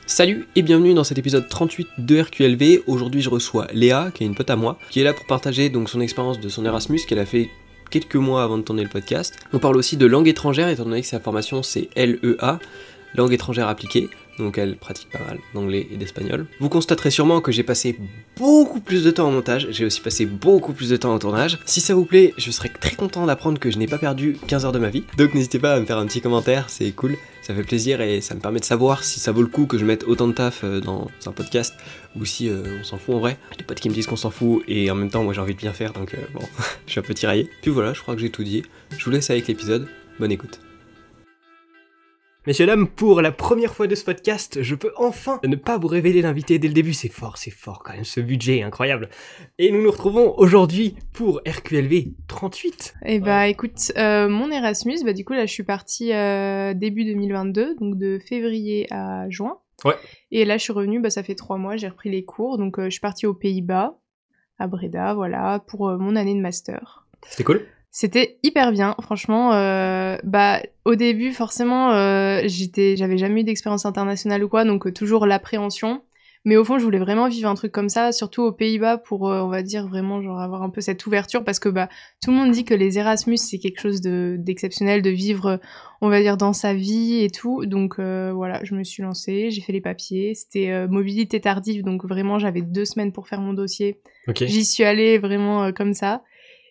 Salut et bienvenue dans cet épisode 38 de RQLV. Aujourd'hui je reçois Léa, qui est une pote à moi, qui est là pour partager donc son expérience de son Erasmus qu'elle a fait quelques mois avant de tourner le podcast. On parle aussi de langue étrangère étant donné que sa formation c'est LEA, langue étrangère appliquée, donc elle pratique pas mal d'anglais et d'espagnol. Vous constaterez sûrement que j'ai passé beaucoup plus de temps en montage, j'ai aussi passé beaucoup plus de temps en tournage. Si ça vous plaît, je serais très content d'apprendre que je n'ai pas perdu 15 heures de ma vie, donc n'hésitez pas à me faire un petit commentaire, c'est cool. Ça fait plaisir et ça me permet de savoir si ça vaut le coup que je mette autant de taf dans un podcast ou si on s'en fout en vrai. J'ai des potes qui me disent qu'on s'en fout et en même temps moi j'ai envie de bien faire donc bon, je suis un peu tiraillé. Puis voilà, je crois que j'ai tout dit. Je vous laisse avec l'épisode. Bonne écoute. Messieurs, dames, pour la première fois de ce podcast, je peux enfin ne pas vous révéler l'invité dès le début. C'est fort quand même, ce budget est incroyable. Et nous nous retrouvons aujourd'hui pour RQLV 38. Eh bah écoute, mon Erasmus, du coup là je suis partie début 2022, donc de février à juin. Ouais. Et là je suis revenue, ça fait 3 mois, j'ai repris les cours, donc je suis partie aux Pays-Bas, à Breda, voilà, pour mon année de master. C'était cool. C'était hyper bien, franchement. Au début, forcément, j'avais jamais eu d'expérience internationale ou quoi, donc toujours l'appréhension. Mais au fond, je voulais vraiment vivre un truc comme ça, surtout aux Pays-Bas, pour, on va dire, vraiment genre avoir un peu cette ouverture, parce que tout le monde dit que les Erasmus, c'est quelque chose d'exceptionnel, de vivre, on va dire, dans sa vie et tout. Donc voilà, je me suis lancée, j'ai fait les papiers. C'était mobilité tardive, donc vraiment, j'avais 2 semaines pour faire mon dossier. Ok. J'y suis allée vraiment comme ça.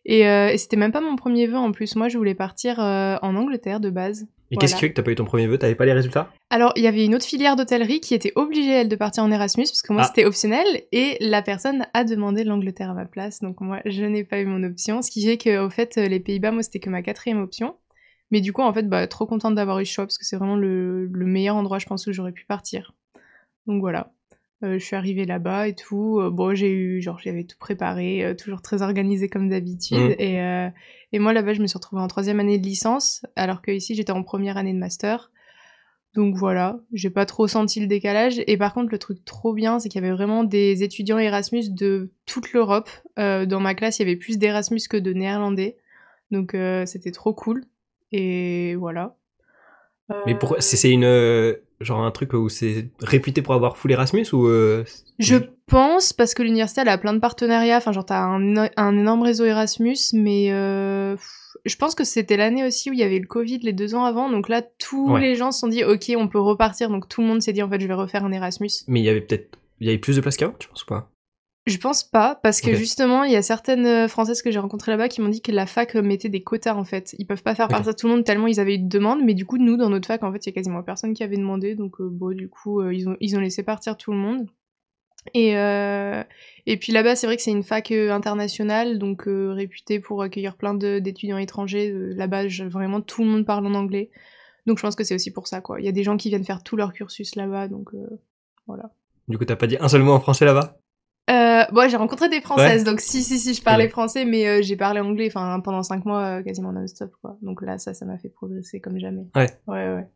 Et c'était même pas mon premier vœu en plus. Moi, je voulais partir en Angleterre de base. Et Voilà. qu'est-ce qui fait que t'as pas eu ton premier vœu? T'avais pas les résultats? Alors, il y avait une autre filière d'hôtellerie qui était obligée, elle, de partir en Erasmus, parce que moi, c'était optionnel, et la personne a demandé l'Angleterre à ma place. Donc moi, je n'ai pas eu mon option, ce qui fait que, au fait, les Pays-Bas, moi, c'était que ma 4e option. Mais du coup, en fait, trop contente d'avoir eu ce choix, parce que c'est vraiment le meilleur endroit, je pense, où j'aurais pu partir. Donc voilà. Je suis arrivée là-bas et tout. J'avais tout préparé, toujours très organisé comme d'habitude. Et moi là-bas, je me suis retrouvée en 3e année de licence, alors que ici j'étais en première année de master. Donc voilà, j'ai pas trop senti le décalage. Et par contre, le truc trop bien, c'est qu'il y avait vraiment des étudiants Erasmus de toute l'Europe. Dans ma classe, il y avait plus d'Erasmus que de Néerlandais. Donc c'était trop cool. Et voilà. Mais pourquoi c'est genre un truc où c'est réputé pour avoir full Erasmus ou Je pense parce que l'université elle a plein de partenariats, enfin genre t'as un énorme réseau Erasmus, mais je pense que c'était l'année aussi où il y avait le Covid les 2 ans avant, donc là tous les gens se sont dit ok on peut repartir, donc tout le monde s'est dit en fait je vais refaire un Erasmus. Mais il y avait plus de place qu'avant, tu penses ou pas? Je pense pas, parce que Ok. justement, il y a certaines Françaises que j'ai rencontrées là-bas qui m'ont dit que la fac mettait des quotas, en fait. Ils peuvent pas faire partir tout le monde tellement ils avaient eu de demandes, mais du coup, nous, dans notre fac, en fait, il y a quasiment personne qui avait demandé, donc du coup, ils ont laissé partir tout le monde. Et puis là-bas, c'est vrai que c'est une fac internationale, donc réputée pour accueillir plein d'étudiants étrangers. Là-bas, vraiment, tout le monde parle en anglais. Donc je pense que c'est aussi pour ça, quoi. Il y a des gens qui viennent faire tout leur cursus là-bas, donc voilà. Du coup, t'as pas dit un seul mot en français là-bas? J'ai rencontré des Françaises, donc si, je parlais français, mais j'ai parlé anglais, pendant 5 mois, quasiment non-stop, quoi. Donc là, ça m'a fait progresser comme jamais. Ouais.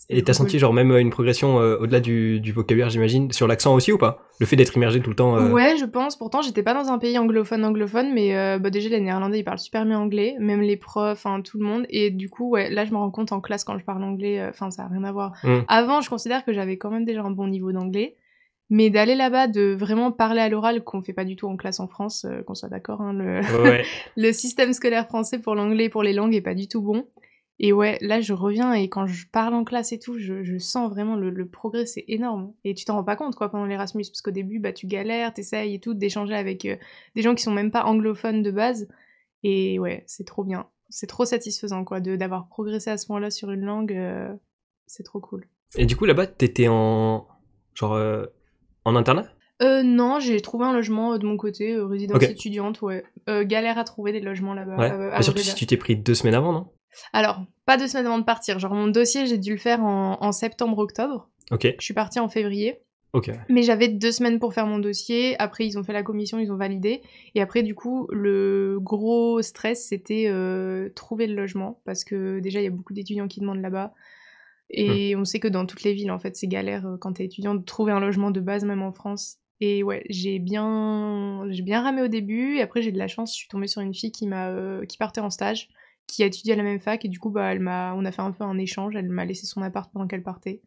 Et t'as senti genre même une progression au-delà du vocabulaire, j'imagine, sur l'accent aussi ou pas? Le fait d'être immergé tout le temps Ouais, je pense. Pourtant, j'étais pas dans un pays anglophone, mais déjà, les Néerlandais, ils parlent super bien anglais, même les profs, tout le monde. Et du coup, ouais, là, je me rends compte en classe quand je parle anglais, ça a rien à voir. Avant, je considère que j'avais quand même déjà un bon niveau d'anglais. Mais d'aller là-bas, de vraiment parler à l'oral, qu'on fait pas du tout en classe en France, qu'on soit d'accord, le système scolaire français pour l'anglais et pour les langues est pas du tout bon. Et ouais, là je reviens et quand je parle en classe et tout, je sens vraiment le progrès, c'est énorme. Et tu t'en rends pas compte quoi pendant l'Erasmus, parce qu'au début, tu galères, t'essayes et tout, d'échanger avec des gens qui sont même pas anglophones de base. Et ouais, c'est trop bien. C'est trop satisfaisant quoi, d'avoir progressé à ce point-là sur une langue, c'est trop cool. Et du coup, là-bas, t'étais en internat? Non, j'ai trouvé un logement de mon côté, résidence étudiante, ouais. Galère à trouver des logements là-bas. Ouais. Surtout si tu t'es pris 2 semaines avant, non? Alors, pas 2 semaines avant de partir. Genre, mon dossier, j'ai dû le faire en septembre-octobre. Ok. Je suis partie en février. Ok. Mais j'avais 2 semaines pour faire mon dossier. Après, ils ont fait la commission, ils ont validé. Et après, du coup, le gros stress, c'était trouver le logement. Parce que déjà, il y a beaucoup d'étudiants qui demandent là-bas. Et on sait que dans toutes les villes, en fait, c'est galère quand t'es étudiant de trouver un logement de base, même en France. Et ouais, j'ai bien ramé au début. Et après, j'ai de la chance, je suis tombée sur une fille qui partait en stage, qui a étudié à la même fac. Et du coup, on a fait un peu un échange. Elle m'a laissé son appart pendant qu'elle partait.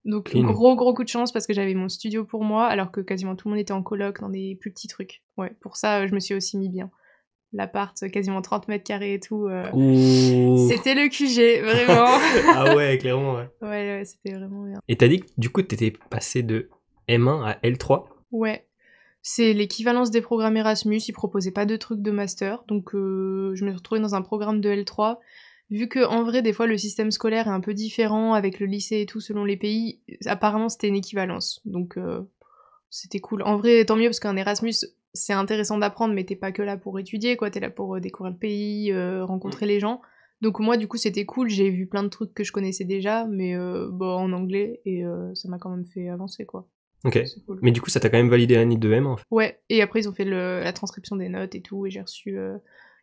Donc gros coup de chance parce que j'avais mon studio pour moi, alors que quasiment tout le monde était en coloc dans des plus petits trucs. Ouais, pour ça, je me suis aussi mis bien. L'appart, quasiment 30 mètres carrés et tout. C'était le QG, vraiment. Ah ouais, clairement, ouais. Ouais, c'était vraiment bien. Et t'as dit que du coup, t'étais passé de M1 à L3 ? Ouais. C'est l'équivalence des programmes Erasmus, ils proposaient pas de trucs de master, donc je me suis retrouvée dans un programme de L3. Vu que en vrai, des fois, le système scolaire est un peu différent avec le lycée et tout selon les pays, apparemment c'était une équivalence. Donc c'était cool. En vrai, tant mieux parce qu'un Erasmus, c'est intéressant d'apprendre, mais t'es pas que là pour étudier, quoi. T'es là pour découvrir le pays, rencontrer les gens. Donc moi, du coup, c'était cool. J'ai vu plein de trucs que je connaissais déjà, mais en anglais, et ça m'a quand même fait avancer, quoi. Ok. Cool. Mais du coup, ça t'a quand même validé l'année de M1 en fait. Ouais, et après ils ont fait la transcription des notes et tout, et j'ai reçu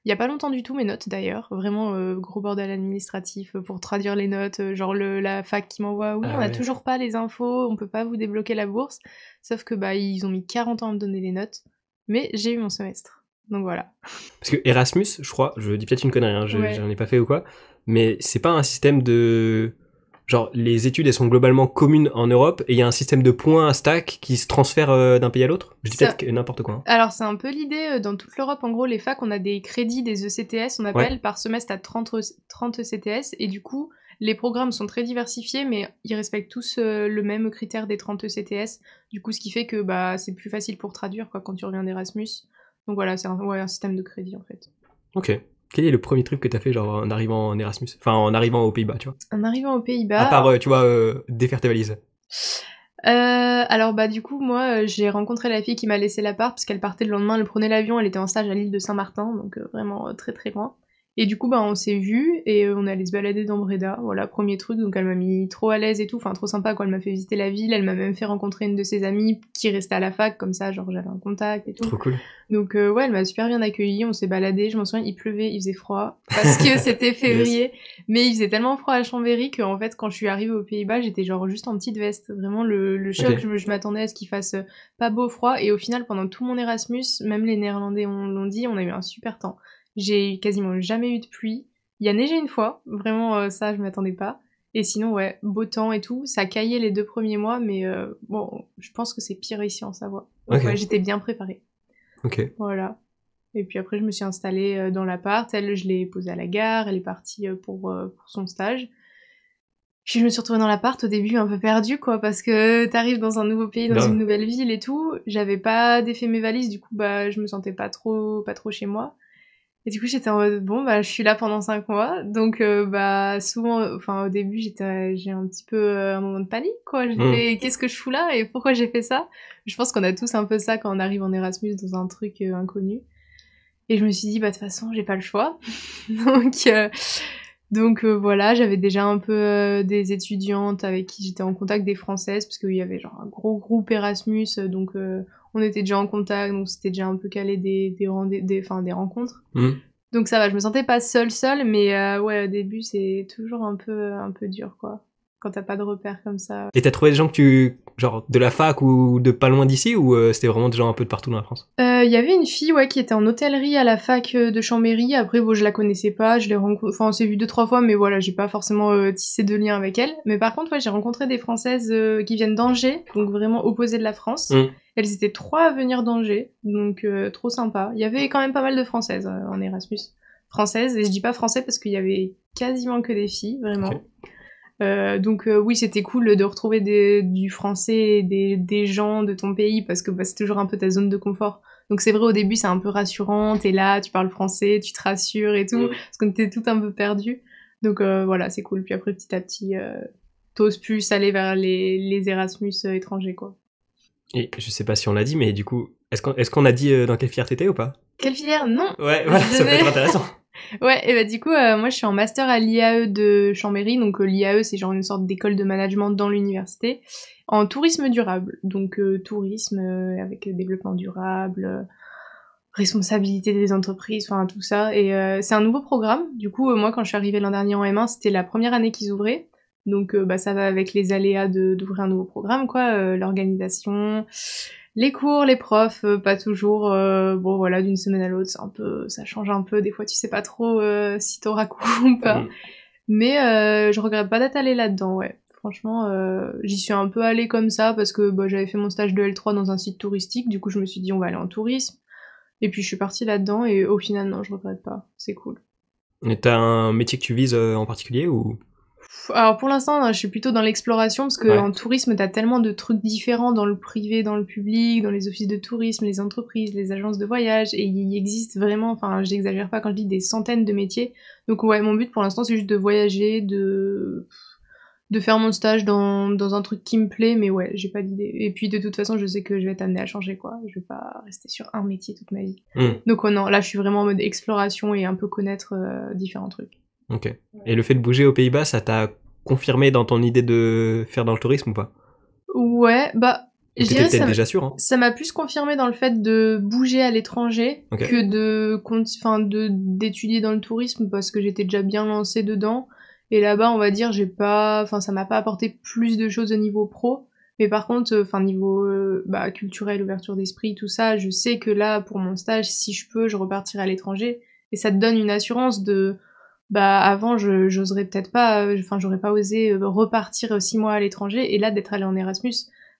il y a pas longtemps du tout mes notes d'ailleurs, vraiment gros bordel administratif pour traduire les notes, genre la fac qui m'envoie oui, on a toujours pas les infos, on peut pas vous débloquer la bourse, sauf que ils ont mis 40 ans à me donner les notes, mais j'ai eu mon semestre. Donc voilà. Parce que Erasmus, je crois, je dis peut-être une connerie, hein, j'en ai pas fait ou quoi, mais c'est pas un système de... Genre, les études, elles sont globalement communes en Europe, et il y a un système de points à stack qui se transfère d'un pays à l'autre. Je dis peut-être n'importe quoi. Hein. Alors, c'est un peu l'idée, dans toute l'Europe, en gros, les facs, on a des crédits, des ECTS, on appelle, par semestre à 30 ECTS, et du coup, les programmes sont très diversifiés, mais ils respectent tous le même critère des 30 ECTS, du coup, ce qui fait que c'est plus facile pour traduire, quoi, quand tu reviens d'Erasmus. Donc voilà, c'est un système de crédit, en fait. Ok. Quel est le premier truc que t'as fait, genre, en arrivant en Erasmus ? Enfin, en arrivant aux Pays-Bas, tu vois. En arrivant aux Pays-Bas... À part, tu vois, défaire tes valises. Alors du coup, moi, j'ai rencontré la fille qui m'a laissé l'appart, parce qu'elle partait le lendemain, elle prenait l'avion, elle était en stage à l'île de Saint-Martin, donc vraiment très très loin. Et du coup, on s'est vus, et on est allé se balader dans Breda, voilà, premier truc, donc elle m'a mis trop à l'aise et tout, enfin trop sympa, quoi, elle m'a fait visiter la ville, elle m'a même fait rencontrer une de ses amies qui restait à la fac, comme ça, genre j'avais un contact et tout. Trop cool. Donc ouais, elle m'a super bien accueillie, on s'est baladé, je m'en souviens, il pleuvait, il faisait froid, parce que c'était février, mais il faisait tellement froid à Chambéry qu'en fait, quand je suis arrivée aux Pays-Bas, j'étais genre juste en petite veste, vraiment le choc, je m'attendais à ce qu'il fasse pas beau, froid, et au final, pendant tout mon Erasmus, même les Néerlandais l'ont dit, on a eu un super temps. J'ai quasiment jamais eu de pluie, il y a neigé une fois, vraiment ça, je m'attendais pas. Et sinon, ouais, beau temps et tout, ça caillait les 2 premiers mois, mais bon, je pense que c'est pire ici en Savoie. Donc ouais, j'étais bien préparée. Ok. Voilà. Et puis après, je me suis installée dans l'appart. Elle, je l'ai posée à la gare. Elle est partie pour son stage. Puis je me suis retrouvée dans l'appart au début un peu perdue, quoi, parce que t'arrives dans un nouveau pays, dans une nouvelle ville et tout. J'avais pas défait mes valises, du coup, je me sentais pas trop chez moi. Et du coup, j'étais en mode, bon, je suis là pendant 5 mois. Donc, souvent, au début, j'ai un petit peu un moment de panique, quoi. J'étais, qu'est-ce que je fous là et pourquoi j'ai fait ça? Je pense qu'on a tous un peu ça quand on arrive en Erasmus dans un truc inconnu. Et je me suis dit, de toute façon, j'ai pas le choix. Donc voilà, j'avais déjà un peu des étudiantes avec qui j'étais en contact, des françaises, parce qu'il y avait genre un gros groupe Erasmus, donc on était déjà en contact, donc c'était déjà un peu calé des rencontres. Donc ça va, je me sentais pas seule, mais ouais, au début c'est toujours un peu dur, quoi, quand t'as pas de repères comme ça. Et t'as trouvé des gens genre de la fac ou de pas loin d'ici, ou c'était vraiment des gens un peu de partout dans la France ? Il y avait une fille, ouais, qui était en hôtellerie à la fac de Chambéry. Après, je la connaissais pas, je l'ai rencontrée, on s'est vu 2-3 fois, mais voilà, j'ai pas forcément tissé de lien avec elle. Mais par contre, ouais, j'ai rencontré des Françaises qui viennent d'Angers, donc vraiment opposées de la France. Elles étaient 3 à venir d'Angers, donc trop sympa. Il y avait quand même pas mal de Françaises en Erasmus. Françaises, et je dis pas français parce qu'il y avait quasiment que des filles, vraiment. Okay. Donc oui, c'était cool de retrouver du français, des gens de ton pays, parce que c'est toujours un peu ta zone de confort. Donc c'est vrai, au début, c'est un peu rassurant, t'es là, tu parles français, tu te rassures et tout, parce qu'on était tout un peu perdus. Donc voilà, c'est cool. Puis après, petit à petit, t'oses plus aller vers les Erasmus étrangers, quoi. Et je sais pas si on l'a dit, mais du coup, est-ce qu'on a dit dans quelle filière t'étais ou pas ? Quelle filière ? Non. Ouais, voilà, ça peut être intéressant. Ouais, et du coup, moi je suis en master à l'IAE de Chambéry, donc l'IAE c'est genre une sorte d'école de management dans l'université, en tourisme durable, donc tourisme avec développement durable, responsabilité des entreprises, enfin tout ça, et c'est un nouveau programme. Du coup, moi quand je suis arrivée l'an dernier en M1, c'était la première année qu'ils ouvraient, donc ça va avec les aléas d'ouvrir un nouveau programme, quoi, l'organisation... Les cours, les profs, pas toujours, bon voilà, d'une semaine à l'autre, ça change un peu, des fois tu sais pas trop si t'auras cours ou pas, mais je regrette pas d'être allée là-dedans, ouais. Franchement, j'y suis un peu allée comme ça parce que j'avais fait mon stage de L3 dans un site touristique. Du coup, je me suis dit, on va aller en tourisme. Et puis, je suis partie là-dedans et au final, non, je regrette pas. C'est cool. Et t'as un métier que tu vises en particulier ou... Alors pour l'instant, je suis plutôt dans l'exploration parce que en tourisme, t'as tellement de trucs différents dans le privé, dans le public, dans les offices de tourisme, les entreprises, les agences de voyage, et il existe vraiment, enfin, j'exagère pas quand je dis des centaines de métiers. Donc ouais, mon but pour l'instant, c'est juste de voyager, de faire mon stage dans un truc qui me plaît, mais ouais, j'ai pas d'idée. Et puis de toute façon, je sais que je vais être amenée à changer, quoi. Je vais pas rester sur un métier toute ma vie. Donc non, là, je suis vraiment en mode exploration et un peu connaître différents trucs. Ok. Et le fait de bouger aux Pays-Bas, ça t'a confirmé dans ton idée de faire dans le tourisme ou pas? Ouais, je dirais peut-être déjà sûr, hein. Ça m'a plus confirmé dans le fait de bouger à l'étranger que d'étudier dans le tourisme parce que j'étais déjà bien lancée dedans. Et là-bas, on va dire, ça m'a pas apporté plus de choses au niveau pro. Mais par contre, niveau culturel, ouverture d'esprit, tout ça, je sais que là, pour mon stage, si je peux, je repartirai à l'étranger. Et ça te donne une assurance de... avant, j'oserais peut-être pas, j'aurais pas osé repartir 6 mois à l'étranger. Et là, d'être allé en Erasmus,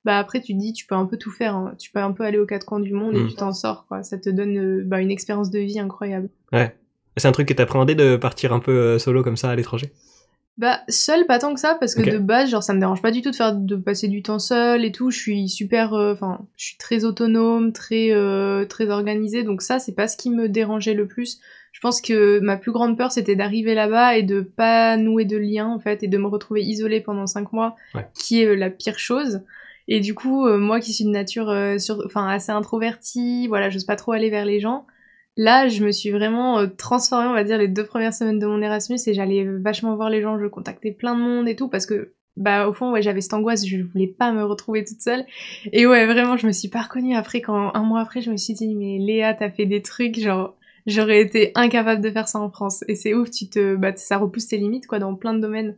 après, tu te dis, tu peux un peu tout faire. Hein. Tu peux un peu aller aux quatre coins du monde et tu t'en sors, quoi. Ça te donne une expérience de vie incroyable. Ouais. C'est un truc que t'appréhendais de partir un peu solo comme ça à l'étranger? Seul, pas tant que ça, parce que de base, genre, ça me dérange pas du tout de passer du temps seul et tout. Je suis super, je suis très autonome, très organisée. Donc ça, c'est pas ce qui me dérangeait le plus. Je pense que ma plus grande peur, c'était d'arriver là-bas et de pas nouer de lien, en fait, et de me retrouver isolée pendant 5 mois, qui est la pire chose. Et du coup, moi qui suis de nature assez introvertie, voilà, j'ose pas trop aller vers les gens. Là, je me suis vraiment transformée, on va dire, les 2 premières semaines de mon Erasmus et j'allais vachement voir les gens, je contactais plein de monde et tout parce que, au fond, ouais, j'avais cette angoisse, je voulais pas me retrouver toute seule. Et ouais, vraiment, je me suis pas reconnue après quand, 1 mois après, je me suis dit, mais Léa, t'as fait des trucs, genre, j'aurais été incapable de faire ça en France. Et c'est ouf, ça repousse tes limites, quoi, dans plein de domaines.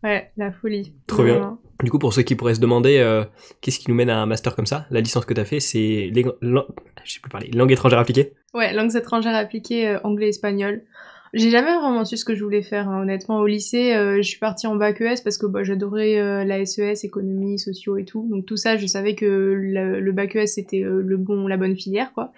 Ouais, la folie. Trop bien. Du coup, pour ceux qui pourraient se demander qu'est-ce qui nous mène à un master comme ça, la licence que t'as fait, c'est langue étrangère appliquée. Ouais, langues étrangères appliquées, anglais-espagnol. J'ai jamais vraiment su ce que je voulais faire, hein. Honnêtement. Au lycée, je suis partie en bac ES parce que j'adorais la SES, économie, sociaux et tout. Donc tout ça, je savais que le bac ES c'était la bonne filière, quoi.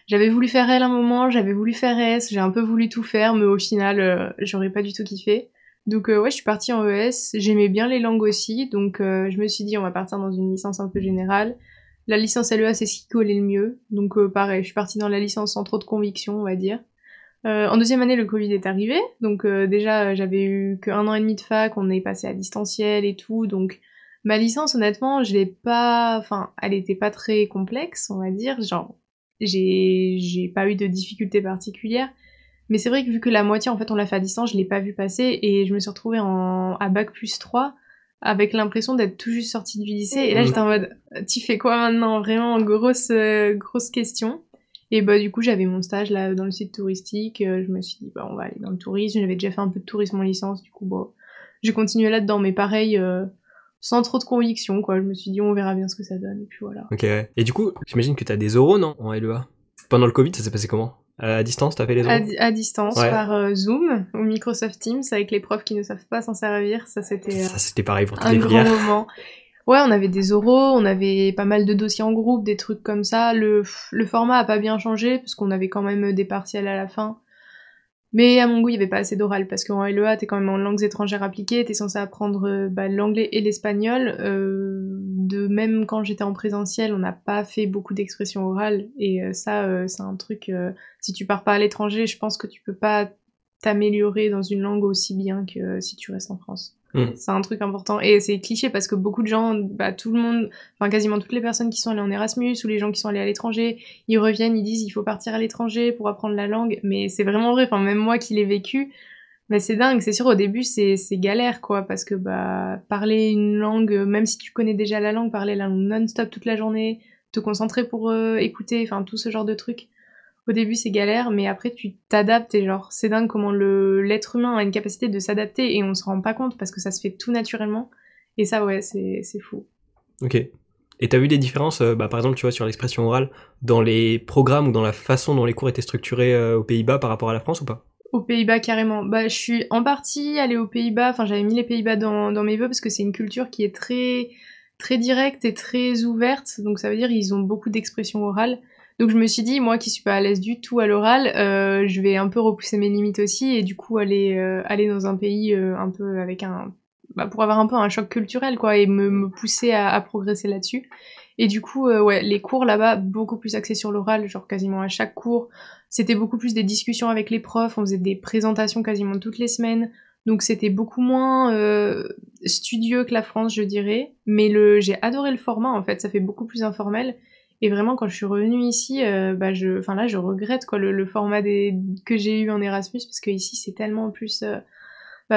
J'avais voulu faire L un moment, j'avais voulu faire S, j'ai un peu voulu tout faire, mais au final, j'aurais pas du tout kiffé. Donc ouais, je suis partie en ES, j'aimais bien les langues aussi, donc je me suis dit on va partir dans une licence un peu générale. La licence LEA c'est ce qui collait le mieux, donc pareil, je suis partie dans la licence sans trop de conviction, on va dire. En deuxième année, le Covid est arrivé, donc déjà j'avais eu que 1 an et demi de fac, on est passé à distanciel et tout, donc ma licence honnêtement, elle était pas très complexe, on va dire, genre j'ai pas eu de difficultés particulières. Mais c'est vrai que vu que la moitié, en fait, on l'a fait à distance, je l'ai pas vu passer et je me suis retrouvée à bac plus 3 avec l'impression d'être tout juste sortie du lycée. Et là, j'étais en mode, tu fais quoi maintenant? Vraiment, grosse question. Et du coup, j'avais mon stage là dans le site touristique. Je me suis dit, on va aller dans le tourisme. J'avais déjà fait un peu de tourisme en licence. Du coup, j'ai continué là-dedans. Mais pareil, sans trop de conviction, quoi. Je me suis dit, on verra bien ce que ça donne. Et puis voilà. Ok, ouais. Et du coup, j'imagine que t'as des oraux, non? En LEA. Pendant le Covid, ça s'est passé comment? À distance, t'as fait les oraux? À distance, par Zoom, ou Microsoft Teams, avec les profs qui ne savent pas s'en servir. Ça, c'était pareil pour toutes un les filières. grand moment. Ouais, on avait des oraux, on avait pas mal de dossiers en groupe, des trucs comme ça. Le format a pas bien changé, parce qu'on avait quand même des partiels à la fin. Mais à mon goût, il y avait pas assez d'oral, parce qu'en LEA, t'es quand même en langues étrangères appliquées, t'es censé apprendre l'anglais et l'espagnol. Même quand j'étais en présentiel, on n'a pas fait beaucoup d'expressions orales, et ça, c'est un truc... si tu pars pas à l'étranger, je pense que tu peux pas t'améliorer dans une langue aussi bien que si tu restes en France. C'est un truc important, et c'est cliché parce que beaucoup de gens, tout le monde, quasiment toutes les personnes qui sont allées en Erasmus ou les gens qui sont allés à l'étranger, ils reviennent, ils disent il faut partir à l'étranger pour apprendre la langue, mais c'est vraiment vrai, même moi qui l'ai vécu, c'est dingue, c'est sûr au début c'est galère quoi, parce que parler une langue, même si tu connais déjà la langue, parler la langue non-stop toute la journée, te concentrer pour écouter, tout ce genre de trucs. Au début, c'est galère, mais après, tu t'adaptes et genre, c'est dingue comment l'être humain a une capacité de s'adapter et on se rend pas compte parce que ça se fait tout naturellement. Et ça, ouais, c'est fou. Ok. Et t'as vu des différences, par exemple, tu vois, sur l'expression orale, dans les programmes ou dans la façon dont les cours étaient structurés aux Pays-Bas par rapport à la France ou pas? Aux Pays-Bas, carrément. Bah, je suis en partie allée aux Pays-Bas, enfin, j'avais mis les Pays-Bas dans mes vœux parce que c'est une culture qui est très directe et très ouverte, donc ça veut dire ils ont beaucoup d'expressions orales. Donc je me suis dit, moi qui suis pas à l'aise du tout à l'oral, je vais un peu repousser mes limites aussi et du coup aller dans un pays un peu avec pour avoir un peu un choc culturel quoi et me pousser à progresser là-dessus. Et du coup, ouais, les cours là-bas, beaucoup plus axés sur l'oral, genre quasiment à chaque cours. C'était beaucoup plus des discussions avec les profs, on faisait des présentations quasiment toutes les semaines. Donc c'était beaucoup moins studieux que la France, je dirais. Mais j'ai adoré le format, en fait, ça fait beaucoup plus informel. Et vraiment, quand je suis revenue ici, je regrette quoi le format que j'ai eu en Erasmus, parce que ici c'est tellement plus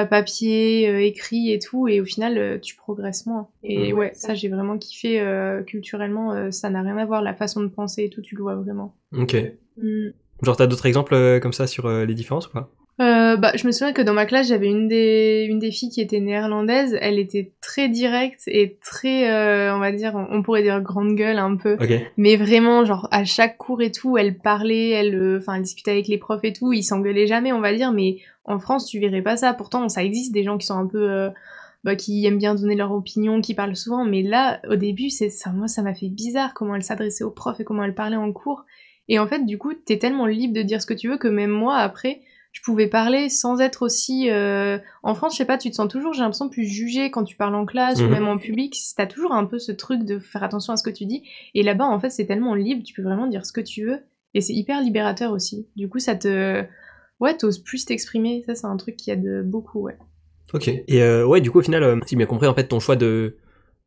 papier, écrit et tout, et au final, tu progresses moins. Et ouais, ça, j'ai vraiment kiffé culturellement, ça n'a rien à voir, la façon de penser et tout, tu le vois vraiment. Ok. Genre, t'as d'autres exemples comme ça sur les différences ou pas? Je me souviens que dans ma classe, j'avais une des filles qui était néerlandaise, elle était très directe et très, on va dire, on pourrait dire grande gueule un peu. Okay. Mais vraiment, genre, à chaque cours et tout, elle parlait, elle discutait avec les profs et tout, ils s'engueulaient jamais, on va dire, mais en France, tu verrais pas ça. Pourtant, ça existe des gens qui sont un peu, qui aiment bien donner leur opinion, qui parlent souvent, mais là, au début, moi, ça m'a fait bizarre comment elle s'adressait aux profs et comment elle parlait en cours. Et en fait, du coup, t'es tellement libre de dire ce que tu veux que même moi, après, je pouvais parler sans être aussi... En France, je sais pas, tu te sens toujours, j'ai l'impression, plus jugé quand tu parles en classe ou même en public. T'as toujours un peu ce truc de faire attention à ce que tu dis. Et là-bas, en fait, c'est tellement libre, tu peux vraiment dire ce que tu veux. Et c'est hyper libérateur aussi. Du coup, ouais, t'oses plus t'exprimer. Ça, c'est un truc qui aide beaucoup, ouais. Ok. Et ouais, du coup, au final, si j'ai bien compris, en fait, ton choix de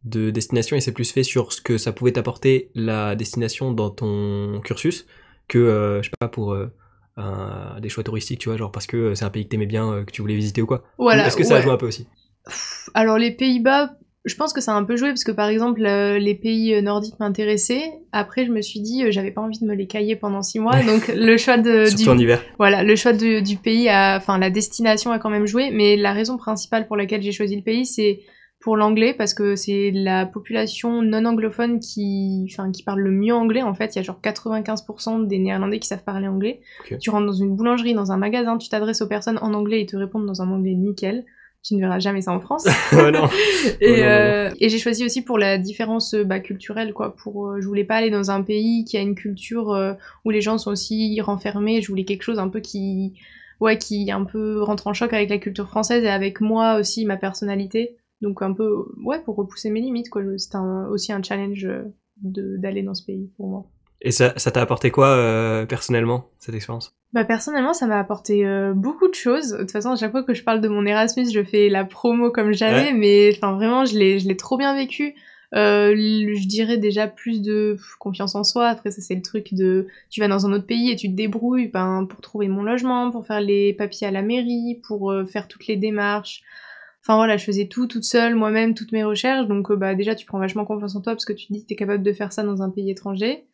destination, il s'est plus fait sur ce que ça pouvait t'apporter la destination dans ton cursus que, je sais pas, pour des choix touristiques, tu vois, genre parce que c'est un pays que t'aimais bien, que tu voulais visiter ou quoi. Voilà, ou est-ce que ça a joué un peu aussi? Alors les Pays-Bas, je pense que ça a un peu joué parce que par exemple les pays nordiques m'intéressaient. Après je me suis dit j'avais pas envie de me les cailler pendant 6 mois, donc le choix Surtout en hiver. Voilà, le choix du pays la destination a quand même joué, mais la raison principale pour laquelle j'ai choisi le pays, c'est pour l'anglais parce que c'est la population non anglophone qui parle le mieux anglais en fait. Il y a genre 95% des Néerlandais qui savent parler anglais. Okay. Tu rentres dans une boulangerie, dans un magasin, tu t'adresses aux personnes en anglais, ils te répondent dans un anglais nickel. Tu ne verras jamais ça en France. Non. Et j'ai choisi aussi pour la différence culturelle quoi. Je voulais pas aller dans un pays qui a une culture où les gens sont aussi renfermés. Je voulais quelque chose un peu qui un peu rentre en choc avec la culture française et avec moi aussi ma personnalité. Donc un peu pour repousser mes limites quoi. C'était aussi un challenge d'aller dans ce pays pour moi. Et ça t'a apporté quoi personnellement cette expérience? Personnellement, ça m'a apporté beaucoup de choses. De toute façon, à chaque fois que je parle de mon Erasmus, je fais la promo comme jamais, mais vraiment, je l'ai trop bien vécu. Je dirais déjà plus de confiance en soi. Après, ça c'est le truc de tu vas dans un autre pays et tu te débrouilles pour trouver mon logement, pour faire les papiers à la mairie, pour faire toutes les démarches. Enfin voilà, je faisais tout toute seule, moi-même, toutes mes recherches. Donc déjà, tu prends vachement confiance en toi parce que tu te dis que t'es capable de faire ça dans un pays étranger.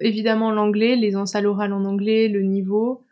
Évidemment l'anglais, l'aisance à l'oral en anglais, le niveau,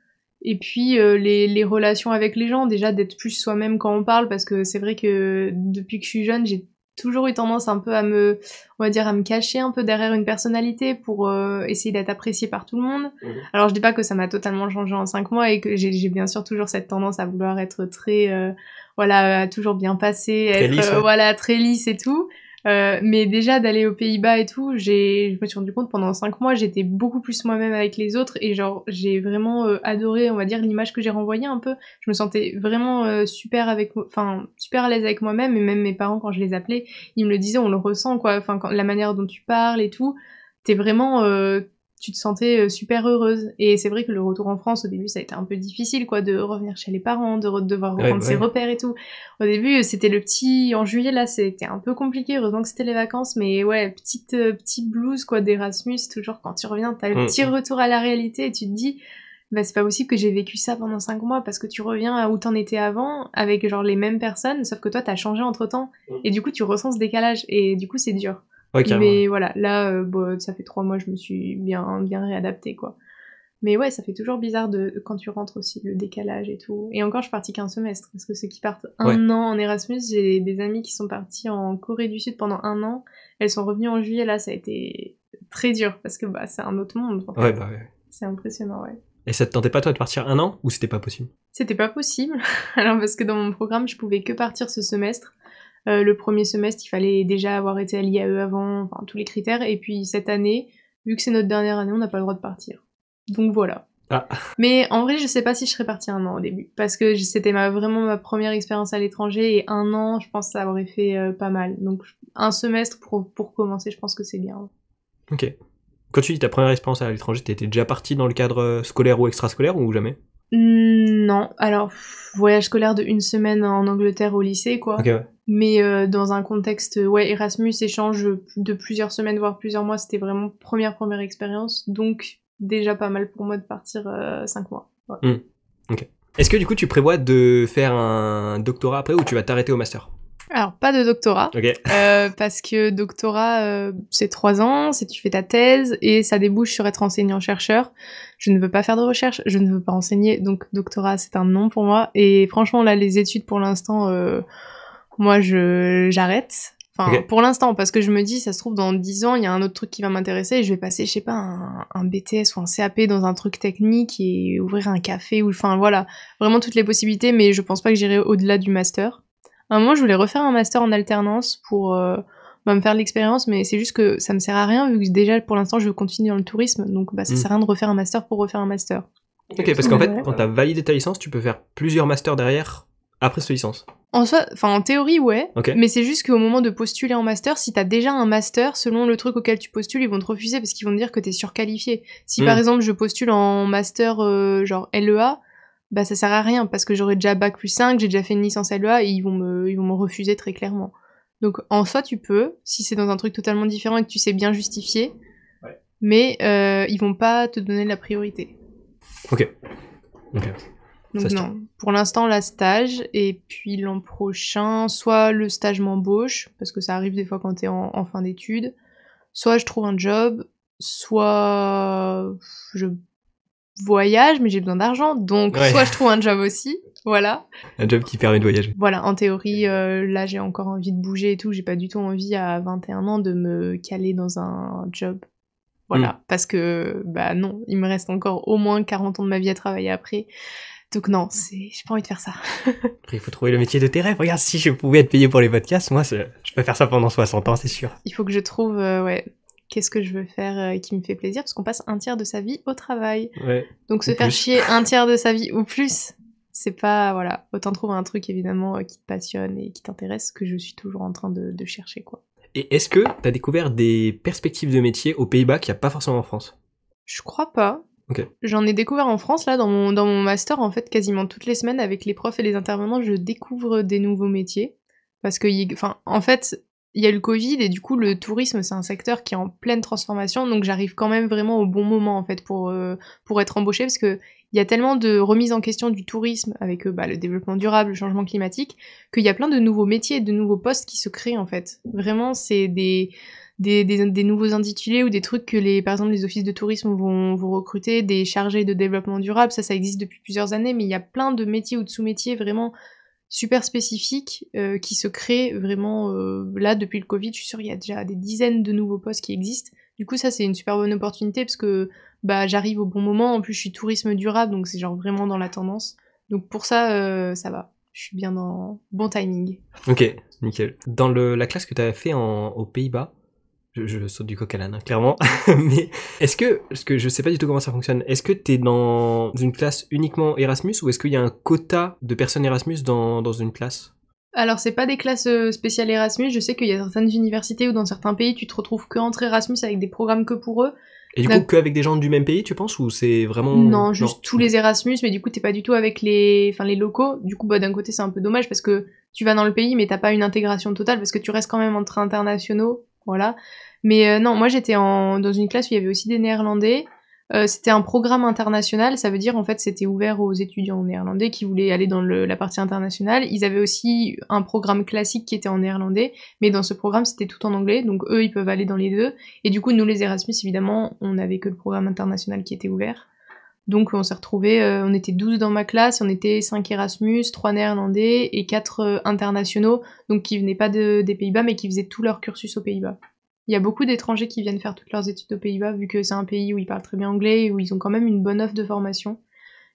et puis les relations avec les gens, déjà d'être plus soi-même quand on parle, parce que c'est vrai que depuis que je suis jeune, j'ai toujours eu tendance un peu à me cacher un peu derrière une personnalité pour essayer d'être appréciée par tout le monde. Alors je dis pas que ça m'a totalement changé en 5 mois et que j'ai bien sûr toujours cette tendance à vouloir être très à toujours bien passer, très être lisse, très lisse et tout. Mais déjà d'aller aux Pays-Bas et tout, je me suis rendu compte pendant 5 mois, j'étais beaucoup plus moi-même avec les autres et genre j'ai vraiment adoré, on va dire, l'image que j'ai renvoyée un peu. Je me sentais vraiment super à l'aise avec moi-même, et même mes parents quand je les appelais, ils me le disaient, on le ressent quoi, la manière dont tu parles et tout, t'es vraiment tu te sentais super heureuse. Et c'est vrai que le retour en France, au début, ça a été un peu difficile, quoi, de revenir chez les parents, de devoir reprendre ses repères et tout. Au début, c'était en juillet, là, c'était un peu compliqué. Heureusement que c'était les vacances, mais ouais, petite blues, quoi, d'Erasmus. Toujours, quand tu reviens, t'as le petit retour à la réalité et tu te dis, c'est pas possible que j'ai vécu ça pendant 5 mois parce que tu reviens à où t'en étais avant avec genre les mêmes personnes, sauf que toi, t'as changé entre temps. Et du coup, tu ressens ce décalage et du coup, c'est dur. Okay, mais voilà, là, ça fait 3 mois, je me suis bien réadaptée, quoi. Mais ouais, ça fait toujours bizarre quand tu rentres aussi, le décalage et tout. Et encore, je suis partie qu'un semestre, parce que ceux qui partent un an en Erasmus, j'ai des amis qui sont partis en Corée du Sud pendant 1 an. Elles sont revenues en juillet, là, ça a été très dur, parce que c'est un autre monde. En fait. Ouais. C'est impressionnant, ouais. Et ça te tentait pas, toi, de partir 1 an, ou c'était pas possible? C'était pas possible. Alors, parce que dans mon programme, je pouvais que partir ce semestre. Le premier semestre, il fallait déjà avoir été à l'IAE avant, enfin, tous les critères. Et puis, cette année, vu que c'est notre dernière année, on n'a pas le droit de partir. Donc, voilà. Ah. Mais en vrai, je sais pas si je serais partie 1 an au début. Parce que c'était vraiment ma première expérience à l'étranger. Et 1 an, je pense que ça aurait fait pas mal. Donc, un semestre pour commencer, je pense que c'est bien. Ok. Quand tu dis ta première expérience à l'étranger, t'étais déjà partie dans le cadre scolaire ou extrascolaire ou jamais? Non, alors voyage scolaire de 1 semaine en Angleterre au lycée, quoi. Ok, ouais. Mais dans un contexte, Erasmus, échange de plusieurs semaines, voire plusieurs mois, c'était vraiment première expérience. Donc déjà pas mal pour moi de partir 5 mois. Ouais. Ok. Est-ce que du coup tu prévois de faire un doctorat après ou tu vas t'arrêter au master? Alors, pas de doctorat, parce que doctorat, c'est 3 ans, tu fais ta thèse, et ça débouche sur être enseignant-chercheur. Je ne veux pas faire de recherche, je ne veux pas enseigner, donc doctorat, c'est un non pour moi. Et franchement, là, les études, pour l'instant, moi, j'arrête. Enfin, pour l'instant, parce que je me dis, ça se trouve, dans 10 ans, il y a un autre truc qui va m'intéresser, et je vais passer, je sais pas, un BTS ou un CAP dans un truc technique, et ouvrir un café, ou enfin, voilà. Vraiment toutes les possibilités, mais je pense pas que j'irai au-delà du master. À un moment, je voulais refaire un master en alternance pour me faire l'expérience, mais c'est juste que ça me sert à rien, vu que déjà, pour l'instant, je veux continuer dans le tourisme, donc ça sert à rien de refaire un master pour refaire un master. Ok, parce qu'en fait, quand t'as validé ta licence, tu peux faire plusieurs masters derrière, après cette licence. En théorie, ouais, okay. Mais c'est juste qu'au moment de postuler en master, si t'as déjà un master, selon le truc auquel tu postules, ils vont te refuser parce qu'ils vont te dire que t'es surqualifié. Si par exemple, je postule en master genre LEA, bah ça sert à rien parce que j'aurais déjà bac plus 5, j'ai déjà fait une licence LEA et ils vont me refuser très clairement. Donc en soi tu peux, si c'est dans un truc totalement différent et que tu sais bien justifier, mais ils vont pas te donner la priorité. Ok. Donc non, pour l'instant la stage, et puis l'an prochain, soit le stage m'embauche, parce que ça arrive des fois quand t'es en fin d'études, soit je trouve un job, soit je voyage, mais j'ai besoin d'argent, donc soit je trouve un job aussi, voilà. Un job qui permet de voyager. Voilà, en théorie, là j'ai encore envie de bouger et tout, j'ai pas du tout envie à 21 ans de me caler dans un job. Voilà, parce que, bah non, il me reste encore au moins 40 ans de ma vie à travailler après. Donc non, j'ai pas envie de faire ça. Après, il faut trouver le métier de tes rêves. Regarde, si je pouvais être payé pour les podcasts, moi, je peux faire ça pendant 60 ans, c'est sûr. Il faut que je trouve, qu'est-ce que je veux faire qui me fait plaisir, parce qu'on passe un tiers de sa vie au travail. Ouais. Donc se faire chier un tiers de sa vie ou plus, c'est pas, voilà. Autant trouver un truc, évidemment, qui te passionne et qui t'intéresse, que je suis toujours en train de chercher, quoi. Et est-ce que t'as découvert des perspectives de métier aux Pays-Bas qu'il n'y a pas forcément en France? Je crois pas. Okay. J'en ai découvert en France, là, dans mon master, en fait, quasiment toutes les semaines, avec les profs et les intervenants, je découvre des nouveaux métiers. Parce que, en fait, il y a eu le Covid, et du coup, le tourisme, c'est un secteur qui est en pleine transformation, donc j'arrive quand même vraiment au bon moment, en fait, pour être embauchée, parce que il y a tellement de remise en question du tourisme, avec le développement durable, le changement climatique, qu'il y a plein de nouveaux métiers et de nouveaux postes qui se créent, en fait. Vraiment, c'est des nouveaux intitulés ou des trucs que par exemple les offices de tourisme vont recruter, des chargés de développement durable, ça existe depuis plusieurs années, mais il y a plein de métiers ou de sous-métiers vraiment super spécifiques qui se créent vraiment là depuis le Covid. Je suis sûre il y a déjà des dizaines de nouveaux postes qui existent. Du coup ça c'est une super bonne opportunité parce que j'arrive au bon moment, en plus je suis tourisme durable donc c'est genre vraiment dans la tendance. Donc pour ça ça va. Je suis bien dans bon timing. Ok, nickel. Dans la classe que tu avais fait aux Pays-Bas, je saute du coq à l'âne, hein, clairement. Mais est-ce que je sais pas du tout comment ça fonctionne, est-ce que t'es dans une classe uniquement Erasmus ou est-ce qu'il y a un quota de personnes Erasmus dans une classe? Alors c'est pas des classes spéciales Erasmus, je sais qu'il y a certaines universités ou dans certains pays tu te retrouves que entre Erasmus avec des programmes que pour eux. Et du coup que avec des gens du même pays tu penses ou c'est vraiment... Non, juste tous les Erasmus, mais du coup t'es pas du tout avec les locaux. Du coup d'un côté c'est un peu dommage parce que tu vas dans le pays mais t'as pas une intégration totale parce que tu restes quand même entre internationaux. Voilà. Mais non, moi j'étais dans une classe où il y avait aussi des Néerlandais. C'était un programme international, ça veut dire en fait c'était ouvert aux étudiants néerlandais qui voulaient aller dans la partie internationale. Ils avaient aussi un programme classique qui était en néerlandais, mais dans ce programme c'était tout en anglais, donc eux ils peuvent aller dans les deux. Et du coup nous les Erasmus évidemment, on n'avait que le programme international qui était ouvert. Donc on s'est retrouvés, on était 12 dans ma classe, on était 5 Erasmus, 3 néerlandais et 4 internationaux, donc qui venaient pas des Pays-Bas mais qui faisaient tout leur cursus aux Pays-Bas. Il y a beaucoup d'étrangers qui viennent faire toutes leurs études aux Pays-Bas, vu que c'est un pays où ils parlent très bien anglais, et où ils ont quand même une bonne offre de formation.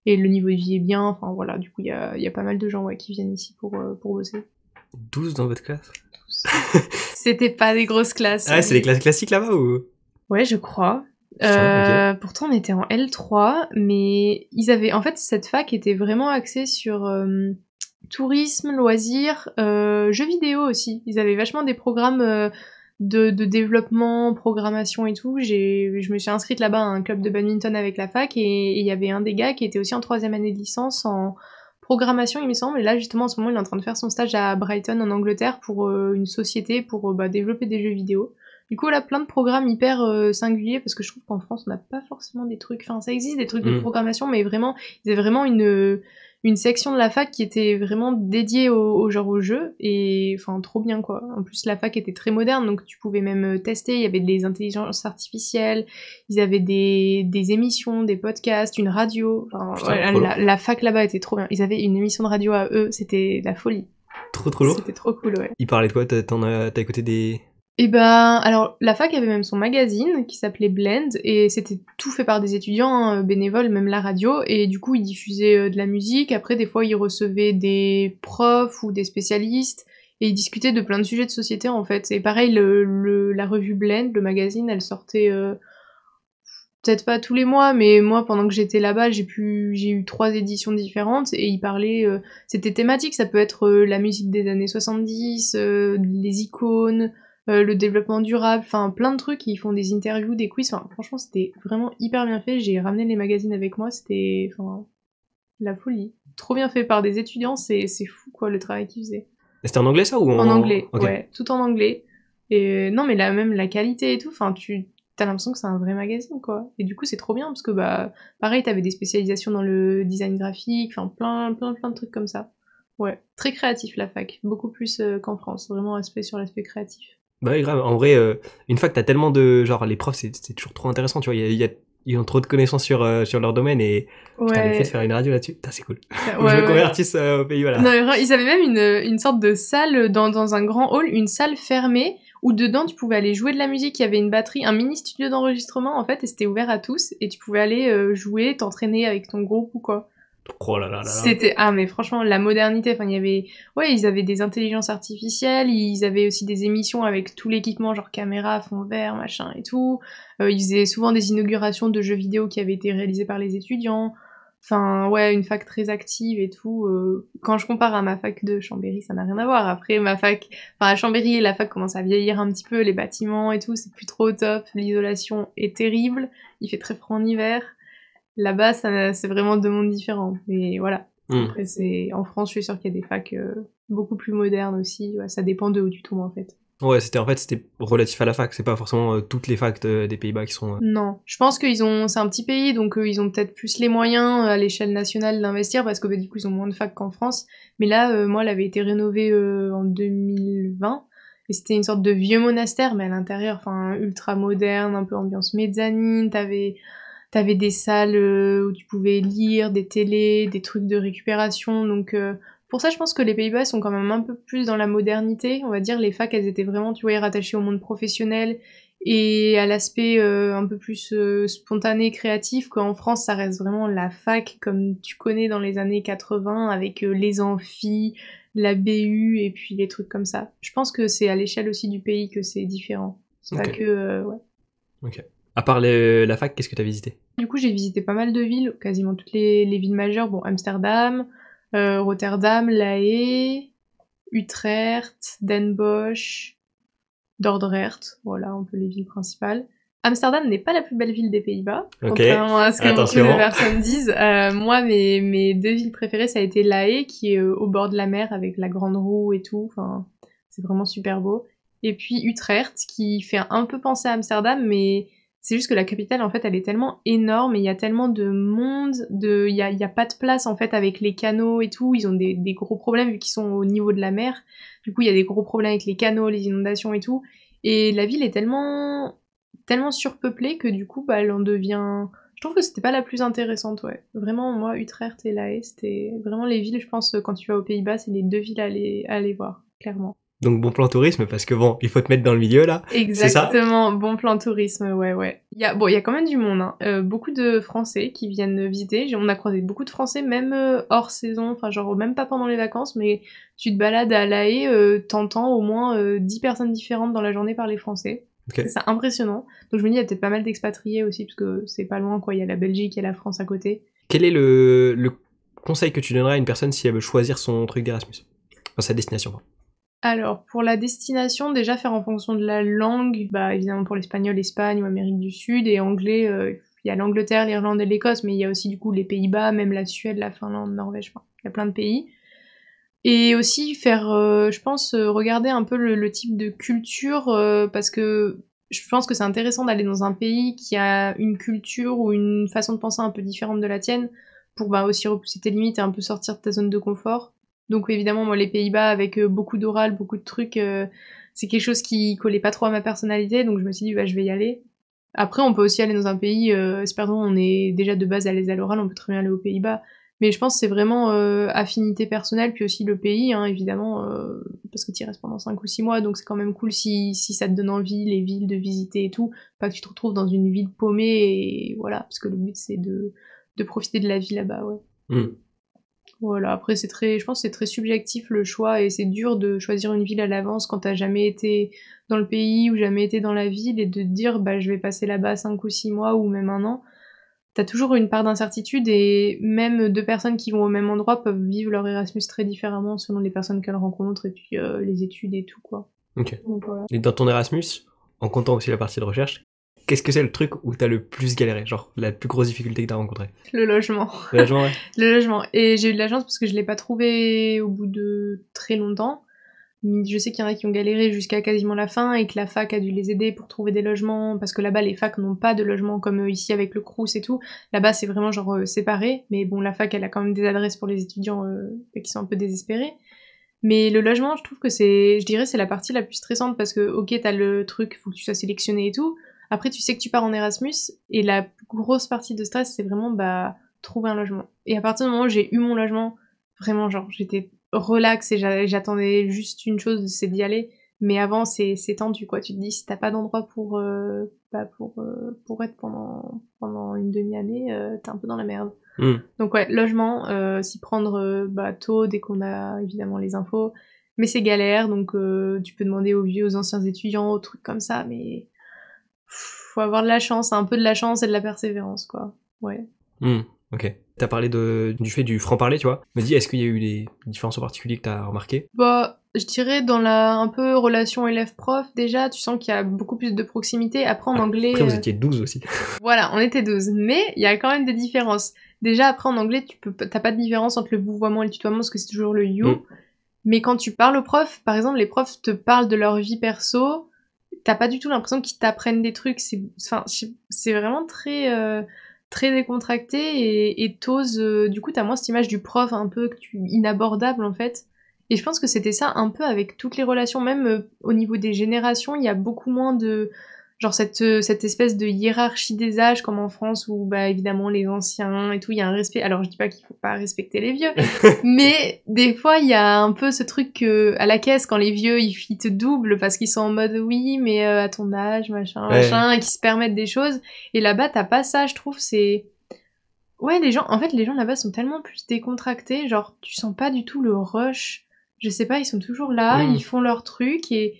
Et le niveau de vie est bien, enfin voilà, du coup il y a pas mal de gens qui viennent ici pour bosser. 12 dans votre classe? C'était pas des grosses classes. Ah, c'est les classes classiques là-bas ou? Ouais, je crois. Putain, ok. Pourtant on était en L3, mais ils avaient... En fait, cette fac était vraiment axée sur tourisme, loisirs, jeux vidéo aussi. Ils avaient vachement des programmes de développement, programmation et tout. Je me suis inscrite là-bas à un club de badminton avec la fac, et il y avait un des gars qui était aussi en 3e année de licence en programmation, il me semble. Et là, justement, en ce moment, il est en train de faire son stage à Brighton, en Angleterre, pour une société pour développer des jeux vidéo. Du coup, là, plein de programmes hyper singuliers, parce que je trouve qu'en France, on n'a pas forcément des trucs... Enfin, ça existe, des trucs de programmation, mais vraiment, ils avaient vraiment une section de la fac qui était vraiment dédiée au genre au jeu, et enfin trop bien quoi. En plus la fac était très moderne, donc tu pouvais même tester, il y avait des intelligences artificielles, ils avaient des émissions, des podcasts, une radio, enfin, Putain, la fac là-bas était trop bien. Ils avaient une émission de radio à eux, c'était la folie. Trop lourd. C'était trop cool, ouais. Ils parlaient de quoi? T'as écouté des... Et ben, alors la fac avait même son magazine qui s'appelait Blend, et c'était tout fait par des étudiants bénévoles, même la radio, et du coup ils diffusaient de la musique. Après des fois ils recevaient des profs ou des spécialistes, et ils discutaient de plein de sujets de société en fait. Et pareil, la revue Blend, le magazine, elle sortait peut-être pas tous les mois, mais moi pendant que j'étais là-bas j'ai eu 3 éditions différentes, et ils parlaient, c'était thématique, ça peut être la musique des années 70, les icônes, le développement durable, enfin plein de trucs. Ils font des interviews, des quiz, enfin franchement c'était vraiment hyper bien fait. J'ai ramené les magazines avec moi, c'était la folie. Trop bien fait par des étudiants, c'est fou quoi le travail qu'ils faisaient. C'était en anglais ça ou En anglais, okay. Ouais, tout en anglais. Et non mais même la qualité et tout, enfin t'as l'impression que c'est un vrai magazine quoi. Et du coup c'est trop bien parce que pareil t'avais des spécialisations dans le design graphique, enfin plein de trucs comme ça. Ouais, très créatif la fac, beaucoup plus qu'en France, vraiment respect sur l'aspect créatif. Bah oui, grave. En vrai, une fois que t'as tellement de... Genre, les profs, c'est toujours trop intéressant, tu vois. Ils ont trop de connaissances sur leur domaine, et putain, le fait de faire une radio là-dessus, c'est cool. Faut que je me convertisse au pays, voilà. Non, ils avaient même une sorte de salle dans un grand hall, une salle fermée, où dedans tu pouvais aller jouer de la musique. Il y avait une batterie, un mini studio d'enregistrement en fait, et c'était ouvert à tous, et tu pouvais aller jouer, t'entraîner avec ton groupe ou quoi. Oh là là là là. C'était mais franchement la modernité, enfin il y avait ils avaient des intelligences artificielles, ils avaient aussi des émissions avec tout l'équipement genre caméra, fond vert, machin et tout. Ils faisaient souvent des inaugurations de jeux vidéo qui avaient été réalisés par les étudiants. Enfin une fac très active et tout. Quand je compare à ma fac de Chambéry, ça n'a rien à voir. Après ma fac, à Chambéry, la fac commence à vieillir un petit peu, les bâtiments et tout, c'est plus trop au top, l'isolation est terrible, il fait très froid en hiver. Là-bas, c'est vraiment deux mondes différents. Mais voilà. Après, en France, je suis sûre qu'il y a des facs beaucoup plus modernes aussi. Ouais, ça dépend de où tu tombes, en fait. Ouais, c'était relatif à la fac. C'est pas forcément toutes les facs des Pays-Bas qui sont... Non. Je pense c'est un petit pays, donc ils ont peut-être plus les moyens à l'échelle nationale d'investir, parce que du coup, ils ont moins de facs qu'en France. Mais là, moi, elle avait été rénovée en 2020. Et c'était une sorte de vieux monastère, mais à l'intérieur, ultra moderne, un peu ambiance mezzanine. T'avais des salles où tu pouvais lire, des télés, des trucs de récupération. Donc pour ça, je pense que les Pays-Bas sont quand même un peu plus dans la modernité. On va dire, les facs, elles étaient vraiment, tu vois, rattachées au monde professionnel et à l'aspect un peu plus spontané, créatif. Qu'en France, ça reste vraiment la fac comme tu connais dans les années 80, avec les amphis, la BU et puis les trucs comme ça. Je pense que c'est à l'échelle aussi du pays que c'est différent. C'est pas que... Ok. À part la fac, qu'est-ce que t'as visité? Du coup, j'ai visité pas mal de villes, quasiment toutes les villes majeures. Bon, Amsterdam, Rotterdam, La Haye, Utrecht, Den Bosch, Dordrecht. Voilà, un peu les villes principales. Amsterdam n'est pas la plus belle ville des Pays-Bas, contrairement à ce que beaucoup de personnes disent. Moi, mes deux villes préférées, ça a été La Haye, qui est au bord de la mer, avec la grande roue et tout. Enfin, c'est vraiment super beau. Et puis Utrecht, qui fait un peu penser à Amsterdam, mais... C'est juste que la capitale, en fait, elle est tellement énorme et il y a tellement de monde, il y a pas de place, en fait, avec les canaux et tout. Ils ont des gros problèmes vu qu'ils sont au niveau de la mer. Du coup, il y a des gros problèmes avec les canaux, les inondations et tout. Et la ville est tellement surpeuplée que du coup, elle en devient... Je trouve que c'était pas la plus intéressante, ouais. Vraiment, moi, Utrecht et La Haye, c'était vraiment les villes, je pense, quand tu vas aux Pays-Bas, c'est les deux villes à aller voir, clairement. Donc bon plan tourisme, parce que bon, il faut te mettre dans le milieu là. Exactement, bon plan tourisme, ouais. Il y a quand même du monde, hein. Beaucoup de Français qui viennent visiter. On a croisé beaucoup de Français, même hors saison, enfin genre même pas pendant les vacances, mais tu te balades à La Haye, t'entends au moins 10 personnes différentes dans la journée parler français. Okay. C'est impressionnant. Donc je me dis, il y a peut-être pas mal d'expatriés aussi, parce que c'est pas loin, quoi. Il y a la Belgique, il y a la France à côté. Quel est le conseil que tu donnerais à une personne si elle veut choisir son truc d'Erasmus, enfin sa destination? Alors, pour la destination, déjà faire en fonction de la langue, bah évidemment pour l'espagnol, Espagne ou Amérique du Sud, et anglais, il y a l'Angleterre, l'Irlande et l'Écosse, mais il y a aussi du coup les Pays-Bas, même la Suède, la Finlande, Norvège, enfin, il y a plein de pays. Et aussi faire, je pense, regarder un peu le type de culture, parce que je pense que c'est intéressant d'aller dans un pays qui a une culture ou une façon de penser un peu différente de la tienne, pour bah, aussi repousser tes limites et un peu sortir de ta zone de confort. Donc évidemment, moi, les Pays-Bas, avec beaucoup d'oral, beaucoup de trucs, c'est quelque chose qui collait pas trop à ma personnalité, donc je me suis dit, bah, je vais y aller. Après, on peut aussi aller dans un pays, pardon, on est déjà de base à l'aise à l'oral, on peut très bien aller aux Pays-Bas, mais je pense que c'est vraiment affinité personnelle, puis aussi le pays, hein, évidemment, parce que tu y restes pendant 5 ou 6 mois, donc c'est quand même cool si ça te donne envie, les villes, de visiter et tout, pas que tu te retrouves dans une ville paumée, et voilà, parce que le but c'est de profiter de la vie là-bas, ouais. Voilà, après je pense que c'est très subjectif le choix et c'est dur de choisir une ville à l'avance quand t'as jamais été dans le pays ou jamais été dans la ville et de te dire bah je vais passer là-bas 5 ou 6 mois ou même un an. T'as toujours une part d'incertitude et même deux personnes qui vont au même endroit peuvent vivre leur Erasmus très différemment selon les personnes qu'elles rencontrent et puis les études et tout quoi. Ok. Donc, voilà. Et dans ton Erasmus, en comptant aussi la partie de recherche, qu'est-ce que c'est le truc où t'as le plus galéré, genre la plus grosse difficulté que t'as rencontrée? Le logement. Le logement, ouais. Le logement. Et j'ai eu de la chance parce que je l'ai pas trouvé au bout de très longtemps. Je sais qu'il y en a qui ont galéré jusqu'à quasiment la fin et que la fac a dû les aider pour trouver des logements parce que là-bas les facs n'ont pas de logement comme ici avec le Crous et tout. Là-bas c'est vraiment genre séparé, mais bon la fac elle a quand même des adresses pour les étudiants qui sont un peu désespérés. Mais le logement je trouve que je dirais c'est la partie la plus stressante parce que ok t'as le truc, faut que tu sois sélectionné et tout. Après tu sais que tu pars en Erasmus et la grosse partie de stress c'est vraiment bah trouver un logement. Et à partir du moment où j'ai eu mon logement, vraiment genre j'étais relax et j'attendais juste une chose, c'est d'y aller. Mais avant, c'est tendu, quoi. Tu te dis, si t'as pas d'endroit pour être pendant une demi-année, t'es un peu dans la merde. Donc ouais, logement, s'y prendre tôt, dès qu'on a évidemment les infos. Mais c'est galère, donc tu peux demander aux vieux, aux anciens étudiants, aux trucs comme ça, mais faut avoir de la chance, un peu de la chance et de la persévérance, quoi. Ouais. Ok. T'as parlé du fait du franc-parler, tu vois. Me dis, est-ce qu'il y a eu des différences en particulier que t'as remarquées? Bah, je dirais dans un peu relation élève-prof, déjà, tu sens qu'il y a beaucoup plus de proximité. Après, en anglais... Après, vous étiez 12 aussi. Voilà, on était 12. Mais il y a quand même des différences. Déjà, après, en anglais, t'as pas de différence entre le vouvoiement et le tutoiement, parce que c'est toujours le you. Mais quand tu parles aux profs, par exemple, les profs te parlent de leur vie perso, t'as pas du tout l'impression qu'ils t'apprennent des trucs. C'est vraiment très... très décontracté et t'oses du coup t'as moins cette image du prof un peu inabordable en fait et je pense que c'était ça un peu avec toutes les relations même au niveau des générations il y a beaucoup moins de genre cette espèce de hiérarchie des âges comme en France où bah évidemment les anciens et tout il y a un respect alors je dis pas qu'il faut pas respecter les vieux mais des fois il y a un peu ce truc que à la caisse quand les vieux ils te doublent parce qu'ils sont en mode oui mais à ton âge machin et qui se permettent des choses et là-bas t'as pas ça je trouve c'est ouais les gens là-bas sont tellement plus décontractés genre tu sens pas du tout le rush je sais pas ils sont toujours là ils font leur truc et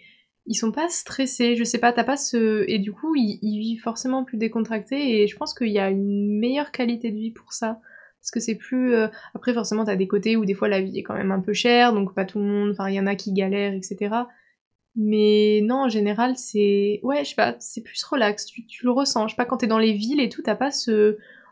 ils sont pas stressés, je sais pas, t'as pas ce... Et du coup, ils vivent forcément plus décontractés, et je pense qu'il y a une meilleure qualité de vie pour ça. Parce que c'est plus... Après, forcément, t'as des côtés où des fois la vie est quand même un peu chère, donc pas tout le monde... Enfin, il y en a qui galèrent, etc. Mais non, en général, c'est... Ouais, je sais pas, c'est plus relax, tu le ressens. Je sais pas, quand t'es dans les villes et tout, t'as pas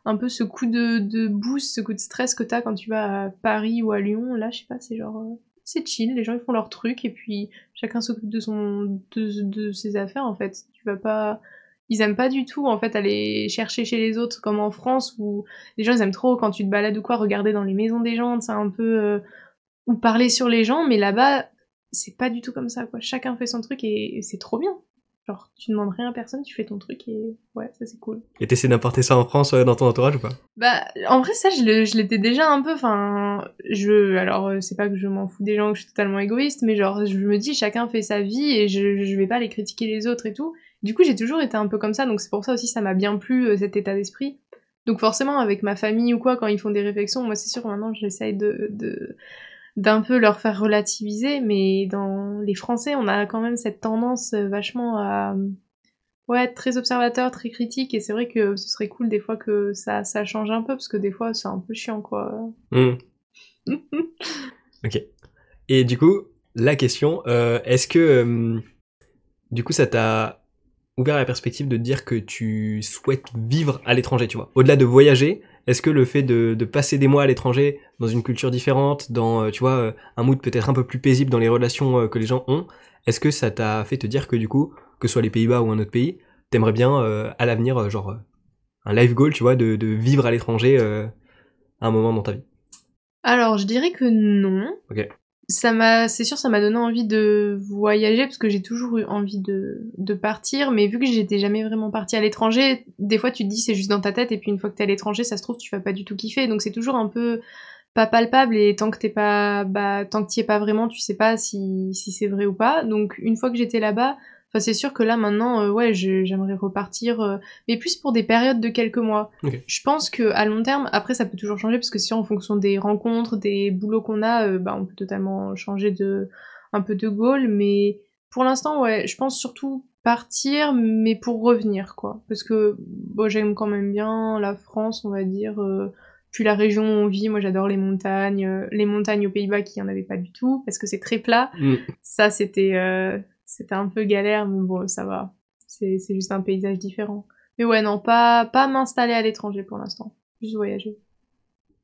un peu ce coup de boost, ce coup de stress que t'as quand tu vas à Paris ou à Lyon. Là, je sais pas, c'est genre... c'est chill, les gens ils font leur truc et puis chacun s'occupe de ses affaires en fait. Tu vas pas, ils aiment pas du tout en fait aller chercher chez les autres comme en France où les gens ils aiment trop quand tu te balades ou quoi regarder dans les maisons des gens, c'est un peu ou parler sur les gens, mais là-bas c'est pas du tout comme ça quoi. Chacun fait son truc et c'est trop bien. Genre, tu demandes rien à personne, tu fais ton truc et ouais, ça c'est cool. Et t'essaies d'importer ça en France dans ton entourage ou pas? Bah, en vrai, ça, je l'étais déjà un peu, enfin, alors, c'est pas que je m'en fous des gens, que je suis totalement égoïste, mais genre, je me dis, chacun fait sa vie et je vais pas aller critiquer les autres et tout. Du coup, j'ai toujours été un peu comme ça, donc c'est pour ça aussi, ça m'a bien plu, cet état d'esprit. Donc forcément, avec ma famille ou quoi, quand ils font des réflexions, moi c'est sûr, maintenant, j'essaye d'un peu leur faire relativiser, mais dans les Français, on a quand même cette tendance vachement à ouais, être très observateur, très critique, et c'est vrai que ce serait cool des fois que ça change un peu, parce que des fois c'est un peu chiant quoi. Ok. Et du coup, la question, est-ce que du coup ça t'a ouvert la perspective de dire que tu souhaites vivre à l'étranger, tu vois? Au-delà de voyager, est-ce que le fait de passer des mois à l'étranger, dans une culture différente, dans, tu vois, un mood peut-être un peu plus paisible dans les relations que les gens ont, est-ce que ça t'a fait te dire que du coup, que ce soit les Pays-Bas ou un autre pays, t'aimerais bien à l'avenir, genre, un life goal, tu vois, de vivre à l'étranger à un moment dans ta vie? Alors je dirais que non. Ok. C'est sûr, ça m'a donné envie de voyager, parce que j'ai toujours eu envie de partir, mais vu que j'étais jamais vraiment partie à l'étranger, des fois tu te dis c'est juste dans ta tête, et puis une fois que t'es à l'étranger, ça se trouve tu vas pas du tout kiffer, donc c'est toujours un peu pas palpable, et tant que tant que t'y es pas vraiment, tu sais pas si c'est vrai ou pas. Donc une fois que j'étais là-bas, enfin c'est sûr que là maintenant, ouais, j'aimerais repartir, mais plus pour des périodes de quelques mois. Ok. Je pense que à long terme, après ça peut toujours changer, parce que si en fonction des rencontres, des boulots qu'on a, on peut totalement changer un peu de goal, mais pour l'instant, ouais, je pense surtout partir, mais pour revenir, quoi. Parce que bon, j'aime quand même bien la France, on va dire. Puis la région où on vit, moi j'adore les montagnes. Les montagnes aux Pays-Bas qui en avaient pas du tout, parce que c'est très plat. Ça, c'était un peu galère, mais bon, ça va. C'est juste un paysage différent. Mais ouais, non, pas m'installer à l'étranger pour l'instant. Juste voyager.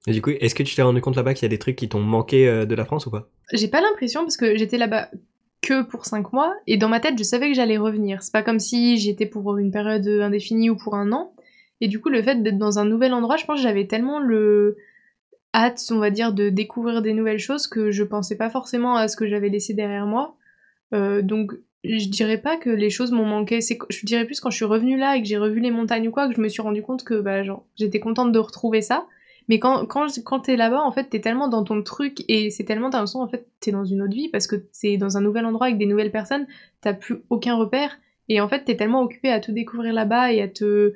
Et du coup, est-ce que tu t'es rendu compte là-bas qu'il y a des trucs qui t'ont manqué de la France ou pas? J'ai pas l'impression, parce que j'étais là-bas que pour 5 mois, et dans ma tête, je savais que j'allais revenir. C'est pas comme si j'étais pour une période indéfinie ou pour un an. Et du coup, le fait d'être dans un nouvel endroit, je pense que j'avais tellement hâte, on va dire, de découvrir des nouvelles choses que je pensais pas forcément à ce que j'avais laissé derrière moi. Donc, je dirais pas que les choses m'ont manqué. Je dirais plus quand je suis revenue là et que j'ai revu les montagnes ou quoi, que je me suis rendu compte que, bah, genre, j'étais contente de retrouver ça. Mais quand t'es là-bas, en fait, t'es tellement dans ton truc, et c'est tellement, t'as l'impression, en fait, t'es dans une autre vie, parce que t'es dans un nouvel endroit avec des nouvelles personnes, t'as plus aucun repère, et en fait, t'es tellement occupé à tout découvrir là-bas et à te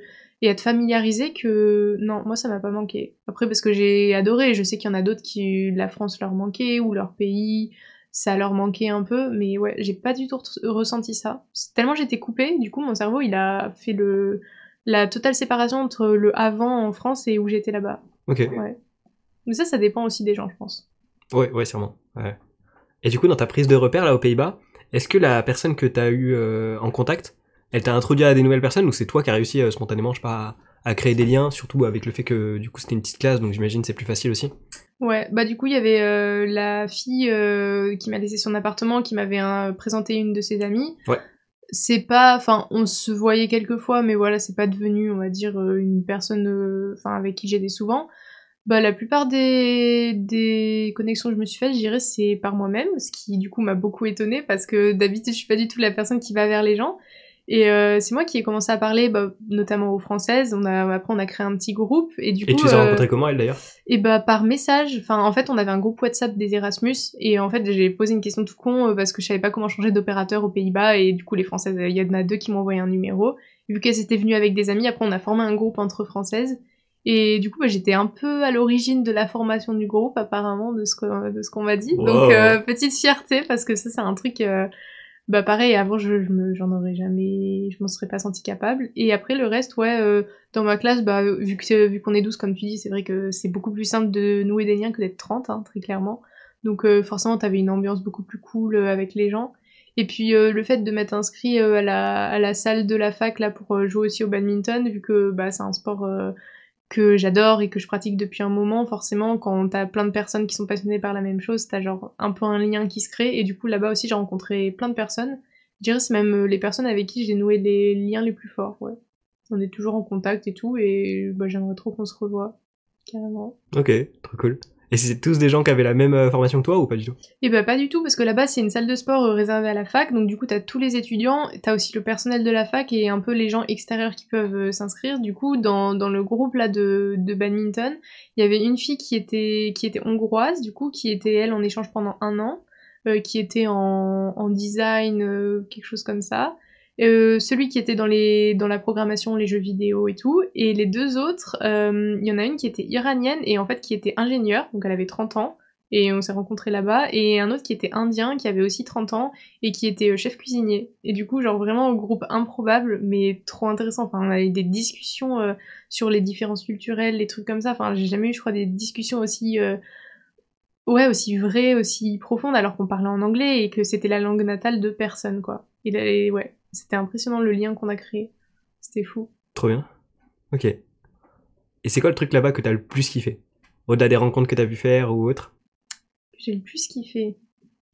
familiariser que, non, moi, ça m'a pas manqué. Après, parce que j'ai adoré, je sais qu'il y en a d'autres qui, la France leur manquait, ou leur pays, ça leur manquait un peu, mais ouais, j'ai pas du tout ressenti ça. Tellement j'étais coupée, du coup, mon cerveau, il a fait la totale séparation entre le avant en France et où j'étais là-bas. Ok. Ouais. Mais ça dépend aussi des gens, je pense. Ouais, ouais, sûrement. Ouais. Et du coup, dans ta prise de repère là aux Pays-Bas, est-ce que la personne que t'as eu en contact, elle t'a introduit à des nouvelles personnes, ou c'est toi qui as réussi spontanément, je sais pas, à créer des liens, surtout avec le fait que du coup c'était une petite classe, donc j'imagine c'est plus facile aussi. Ouais, bah du coup, il y avait la fille qui m'a laissé son appartement, qui m'avait présenté une de ses amies. Ouais. C'est pas, enfin, on se voyait quelques fois, mais voilà, c'est pas devenu, on va dire, une personne, avec qui j'étais souvent. Bah, la plupart des connexions que je me suis faites, je dirais, c'est par moi-même, ce qui, du coup, m'a beaucoup étonnée, parce que d'habitude, je suis pas du tout la personne qui va vers les gens. Et c'est moi qui ai commencé à parler, bah, notamment aux Françaises. Après, on a créé un petit groupe, et du Et coup... tu les as rencontrés comment, elle d'ailleurs? Et bah, par message. Enfin, en fait, on avait un groupe WhatsApp des Erasmus, et en fait, j'ai posé une question tout con, parce que je savais pas comment changer d'opérateur aux Pays-Bas, et du coup, les Françaises, il y en a deux qui m'ont envoyé un numéro. Et vu qu'elles étaient venues avec des amis, après, on a formé un groupe entre Françaises. Et du coup, bah, j'étais un peu à l'origine de la formation du groupe, apparemment, de ce qu'on m'a dit. Wow. Donc, petite fierté, parce que ça, c'est un truc... bah pareil, avant j'en aurais jamais, je m'en serais pas senti capable. Et après le reste, ouais, dans ma classe, bah vu qu'on est 12 comme tu dis, c'est vrai que c'est beaucoup plus simple de nouer des liens que d'être 30, hein, très clairement. Donc forcément t'avais une ambiance beaucoup plus cool avec les gens. Et puis le fait de m'être inscrit à la salle de la fac là pour jouer aussi au badminton, vu que bah c'est un sport que j'adore et que je pratique depuis un moment, forcément, quand t'as plein de personnes qui sont passionnées par la même chose, t'as genre un peu un lien qui se crée, et du coup, là-bas aussi, j'ai rencontré plein de personnes. Je dirais c'est même les personnes avec qui j'ai noué les liens les plus forts, ouais. On est toujours en contact et tout, et bah, j'aimerais trop qu'on se revoie, carrément. Ok, trop cool. Et c'est tous des gens qui avaient la même formation que toi ou pas du tout? Et bah pas du tout, parce que là-bas c'est une salle de sport réservée à la fac, donc du coup t'as tous les étudiants, t'as aussi le personnel de la fac et un peu les gens extérieurs qui peuvent s'inscrire. Du coup dans le groupe là de badminton, il y avait une fille qui était hongroise, du coup, qui était elle en échange pendant 1 an, qui était en design, quelque chose comme ça. Celui qui était dans la programmation, les jeux vidéo et tout, et les deux autres, il y en a une qui était iranienne et en fait qui était ingénieure, donc elle avait 30 ans, et on s'est rencontrés là-bas, et un autre qui était indien, qui avait aussi 30 ans, et qui était chef cuisinier. Et du coup, genre vraiment un groupe improbable, mais trop intéressant. Enfin, on avait des discussions sur les différences culturelles, les trucs comme ça. Enfin, j'ai jamais eu, je crois, des discussions aussi... aussi vraies, aussi profondes, alors qu'on parlait en anglais, et que c'était la langue natale de personne, quoi. Et ouais, c'était impressionnant le lien qu'on a créé. C'était fou. Trop bien. Ok. Et c'est quoi le truc là-bas que t'as le plus kiffé? Au-delà des rencontres que t'as pu faire ou autre? J'ai le plus kiffé.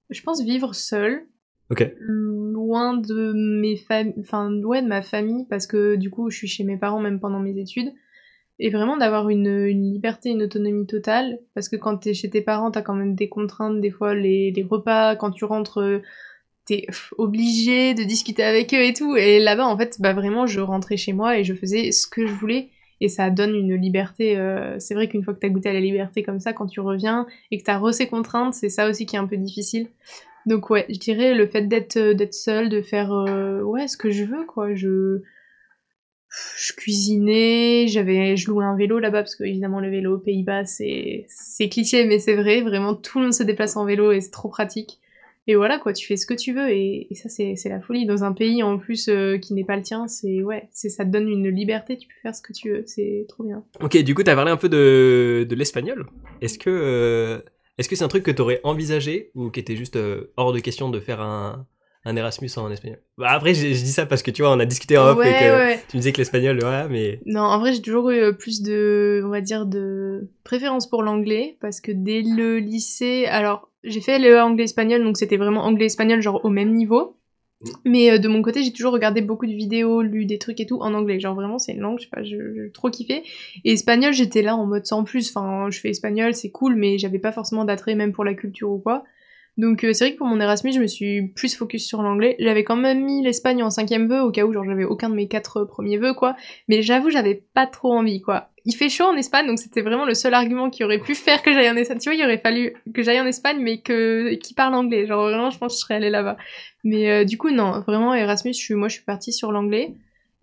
Je pense vivre seule. Ok. Loin de de ma famille, parce que du coup, je suis chez mes parents même pendant mes études. Et vraiment d'avoir une liberté, une autonomie totale. Parce que quand t'es chez tes parents, t'as quand même des contraintes, des fois les repas, quand tu rentres... t'es obligé de discuter avec eux et tout. Et là-bas, en fait, bah vraiment, je rentrais chez moi et je faisais ce que je voulais. Et ça donne une liberté. C'est vrai qu'une fois que t'as goûté à la liberté comme ça, quand tu reviens et que t'as ces contraintes, c'est ça aussi qui est un peu difficile. Donc ouais, je dirais le fait d'être seule, de faire ce que je veux, quoi. Je cuisinais, je louais un vélo là-bas, parce que évidemment le vélo aux Pays-Bas, c'est cliché, mais c'est vrai, vraiment tout le monde se déplace en vélo et c'est trop pratique. Et voilà quoi, tu fais ce que tu veux et ça c'est la folie. Dans un pays en plus qui n'est pas le tien, ça te donne une liberté, tu peux faire ce que tu veux, c'est trop bien. Ok, du coup t'as parlé un peu de l'espagnol. Est-ce que c'est un truc que t'aurais envisagé ou qui était juste hors de question de faire un Erasmus en espagnol? Bah après je dis ça parce que tu vois on a discuté en off et que tu me disais que l'espagnol voilà mais... Non, en vrai j'ai toujours eu plus de, on va dire, de préférence pour l'anglais, parce que dès le lycée, alors j'ai fait le anglais-espagnol, donc c'était vraiment anglais-espagnol genre au même niveau. Mais de mon côté, j'ai toujours regardé beaucoup de vidéos, lu des trucs et tout en anglais. Genre vraiment, c'est une langue, je sais pas, j'ai trop kiffé. Et espagnol, j'étais là en mode sans plus. Enfin, je fais espagnol, c'est cool, mais j'avais pas forcément d'attrait même pour la culture ou quoi. Donc c'est vrai que pour mon Erasmus, je me suis plus focus sur l'anglais. J'avais quand même mis l'Espagne en 5e vœu, au cas où genre j'avais aucun de mes 4 premiers vœux, quoi. Mais j'avoue, j'avais pas trop envie, quoi. Il fait chaud en Espagne, donc c'était vraiment le seul argument qui aurait pu faire que j'aille en Espagne. Tu vois, il aurait fallu que j'aille en Espagne, mais qui parle anglais. Genre vraiment, je pense que je serais allée là-bas. Mais du coup, non, vraiment, Erasmus, moi je suis partie sur l'anglais.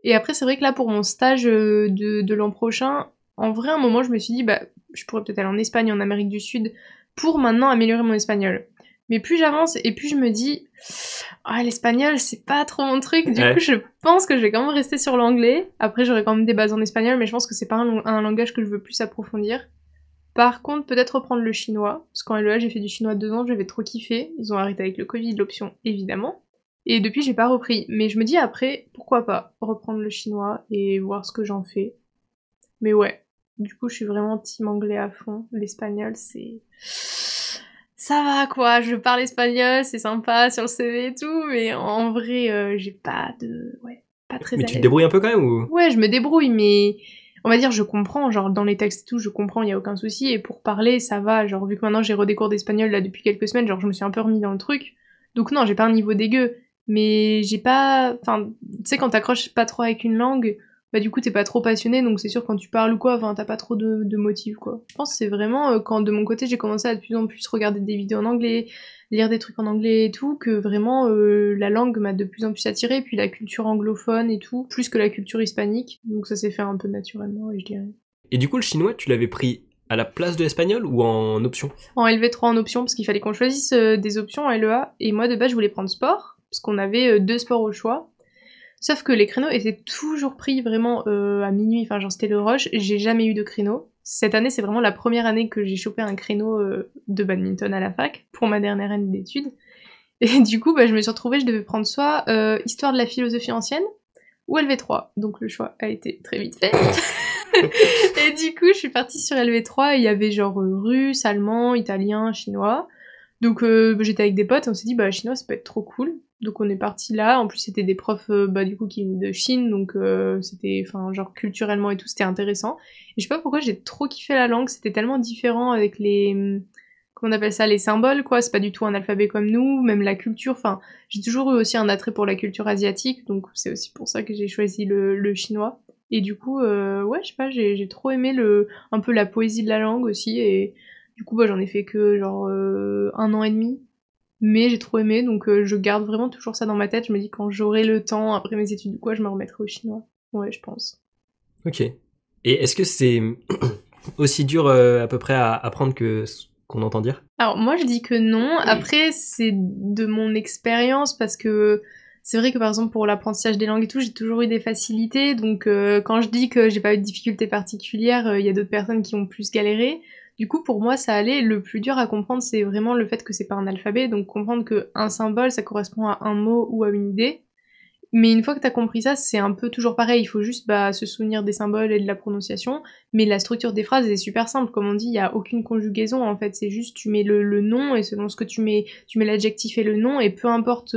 Et après, c'est vrai que là, pour mon stage de l'an prochain, en vrai, à un moment, je me suis dit, bah, je pourrais peut-être aller en Espagne, en Amérique du Sud, pour maintenant améliorer mon espagnol. Mais plus j'avance et plus je me dis, l'espagnol, c'est pas trop mon truc. Du coup, je pense que je vais quand même rester sur l'anglais. Après, j'aurai quand même des bases en espagnol, mais je pense que c'est pas un langage que je veux plus approfondir. Par contre, peut-être reprendre le chinois. Parce qu'en LEA, j'ai fait du chinois 2 ans, j'avais trop kiffé. Ils ont arrêté avec le Covid, l'option, évidemment. Et depuis, j'ai pas repris. Mais je me dis après, pourquoi pas reprendre le chinois et voir ce que j'en fais. Mais ouais, du coup, je suis vraiment team anglais à fond. L'espagnol, c'est... Ça va quoi, je parle espagnol, c'est sympa sur le CV et tout, mais en vrai, j'ai pas de... Ouais, pas très à l'aise. Mais tu te débrouilles un peu quand même ou... Ouais, je me débrouille, mais... On va dire, je comprends, genre dans les textes et tout, je comprends, y a aucun souci, et pour parler, ça va, genre vu que maintenant j'ai des cours d'espagnol là depuis quelques semaines, genre je me suis un peu remis dans le truc, donc non, j'ai pas un niveau dégueu, mais j'ai pas... Enfin, tu sais, quand t'accroches pas trop avec une langue, bah du coup t'es pas trop passionné, donc c'est sûr quand tu parles ou quoi, enfin t'as pas trop de motifs quoi. Je pense que c'est vraiment quand de mon côté j'ai commencé à de plus en plus regarder des vidéos en anglais, lire des trucs en anglais et tout, que vraiment la langue m'a de plus en plus attirée, puis la culture anglophone et tout, plus que la culture hispanique, donc ça s'est fait un peu naturellement, je dirais. Et du coup le chinois tu l'avais pris à la place de l'espagnol ou en option? En LV3 en option, parce qu'il fallait qu'on choisisse des options en LEA, et moi de base je voulais prendre sport, parce qu'on avait 2 sports au choix. Sauf que les créneaux étaient toujours pris vraiment à minuit, enfin genre c'était le rush, j'ai jamais eu de créneau. Cette année c'est vraiment la première année que j'ai chopé un créneau de badminton à la fac, pour ma dernière année d'études. Et du coup je me suis retrouvée, je devais prendre soit Histoire de la philosophie ancienne, ou LV3. Donc le choix a été très vite fait. Et du coup je suis partie sur LV3, et il y avait genre russe, allemand, italien, chinois. Donc j'étais avec des potes et on s'est dit chinois ça peut être trop cool. Donc on est parti là. En plus c'était des profs du coup qui venaient de Chine, donc c'était, enfin genre culturellement et tout, c'était intéressant. Et je sais pas pourquoi j'ai trop kiffé la langue. C'était tellement différent avec les, comment on appelle ça, les symboles quoi. C'est pas du tout un alphabet comme nous, même la culture. Enfin, j'ai toujours eu aussi un attrait pour la culture asiatique, donc c'est aussi pour ça que j'ai choisi le chinois. Et du coup, ouais, je sais pas, j'ai trop aimé un peu la poésie de la langue aussi. Et du coup, j'en ai fait que genre 1 an et demi. Mais j'ai trop aimé, donc je garde vraiment toujours ça dans ma tête. Je me dis quand j'aurai le temps, après mes études ou quoi, je me remettrai au chinois. Ouais, je pense. Ok. Et est-ce que c'est aussi dur à peu près à apprendre que ce qu'on entend dire? Alors moi je dis que non. Après c'est de mon expérience parce que c'est vrai que par exemple pour l'apprentissage des langues et tout, j'ai toujours eu des facilités. Donc quand je dis que j'ai pas eu de difficultés particulières, il y a d'autres personnes qui ont plus galéré. Du coup pour moi ça allait. Le plus dur à comprendre c'est vraiment le fait que c'est pas un alphabet. Donc comprendre que un symbole ça correspond à un mot ou à une idée. Mais une fois que t'as compris ça, c'est un peu toujours pareil. Il faut juste se souvenir des symboles et de la prononciation. Mais la structure des phrases est super simple. Comme on dit, il y a aucune conjugaison en fait. C'est juste tu mets le nom et selon ce que tu mets l'adjectif et le nom et peu importe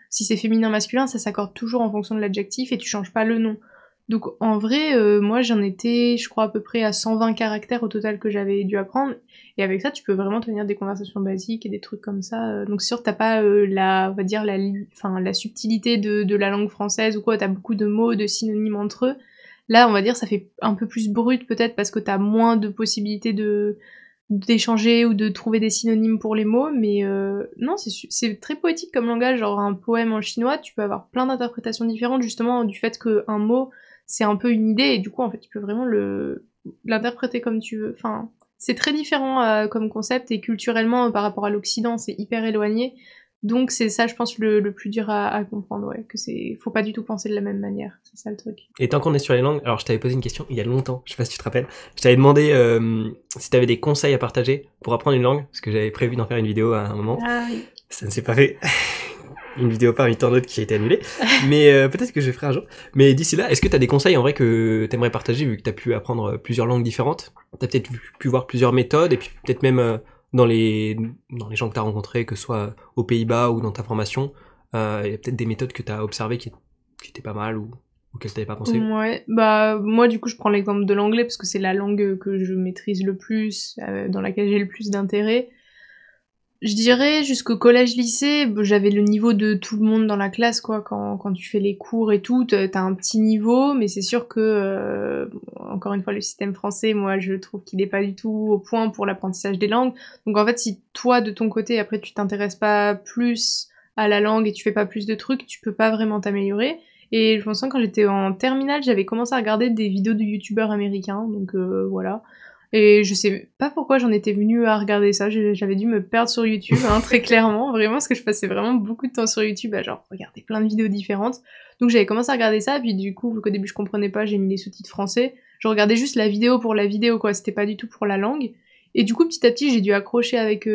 si c'est féminin masculin, ça s'accorde toujours en fonction de l'adjectif et tu changes pas le nom. Donc en vrai, moi j'en étais, je crois à peu près à 120 caractères au total que j'avais dû apprendre. Et avec ça, tu peux vraiment tenir des conversations basiques et des trucs comme ça. Donc c'est sûr que t'as pas on va dire la subtilité de la langue française ou quoi. T'as beaucoup de mots, de synonymes entre eux. Là, on va dire, ça fait un peu plus brut peut-être parce que t'as moins de possibilités d'échanger ou de trouver des synonymes pour les mots. Mais non, c'est très poétique comme langage. Genre un poème en chinois, tu peux avoir plein d'interprétations différentes justement du fait qu'un mot c'est un peu une idée et du coup en fait tu peux vraiment l'interpréter comme tu veux. Enfin, c'est très différent comme concept et culturellement par rapport à l'Occident, c'est hyper éloigné. Donc c'est ça, je pense, le plus dur à comprendre, ouais, que faut pas du tout penser de la même manière, c'est ça le truc. Et tant qu'on est sur les langues, alors je t'avais posé une question il y a longtemps, je sais pas si tu te rappelles. Je t'avais demandé si t'avais des conseils à partager pour apprendre une langue, parce que j'avais prévu d'en faire une vidéo à un moment. Ah oui. Ça ne s'est pas fait. Une vidéo parmi tant d'autres qui a été annulée. Mais peut-être que je le ferai un jour. Mais d'ici là, est-ce que t'as des conseils en vrai que t'aimerais partager vu que t'as pu apprendre plusieurs langues différentes? T'as peut-être pu voir plusieurs méthodes et puis peut-être même dans les gens que t'as rencontrés, que ce soit aux Pays-Bas ou dans ta formation, il y a peut-être des méthodes que t'as observées qui étaient pas mal ou auxquelles t'avais pas pensé. Ouais, moi du coup je prends l'exemple de l'anglais parce que c'est la langue que je maîtrise le plus, dans laquelle j'ai le plus d'intérêt. Je dirais jusqu'au collège-lycée, j'avais le niveau de tout le monde dans la classe, quoi. Quand tu fais les cours et tout, t'as un petit niveau, mais c'est sûr que, encore une fois, le système français, moi, je trouve qu'il est pas du tout au point pour l'apprentissage des langues. Donc en fait, si toi, de ton côté, après, tu t'intéresses pas plus à la langue et tu fais pas plus de trucs, tu peux pas vraiment t'améliorer. Et je me sens quand j'étais en terminale, j'avais commencé à regarder des vidéos de youtubeurs américains, donc voilà. Et je sais pas pourquoi j'en étais venue à regarder ça, j'avais dû me perdre sur YouTube, hein, très clairement, vraiment, parce que je passais vraiment beaucoup de temps sur YouTube à genre regarder plein de vidéos différentes. Donc j'avais commencé à regarder ça, puis du coup, vu qu'au début je comprenais pas, j'ai mis les sous-titres français. Je regardais juste la vidéo pour la vidéo, quoi, c'était pas du tout pour la langue. Et du coup, petit à petit, j'ai dû accrocher avec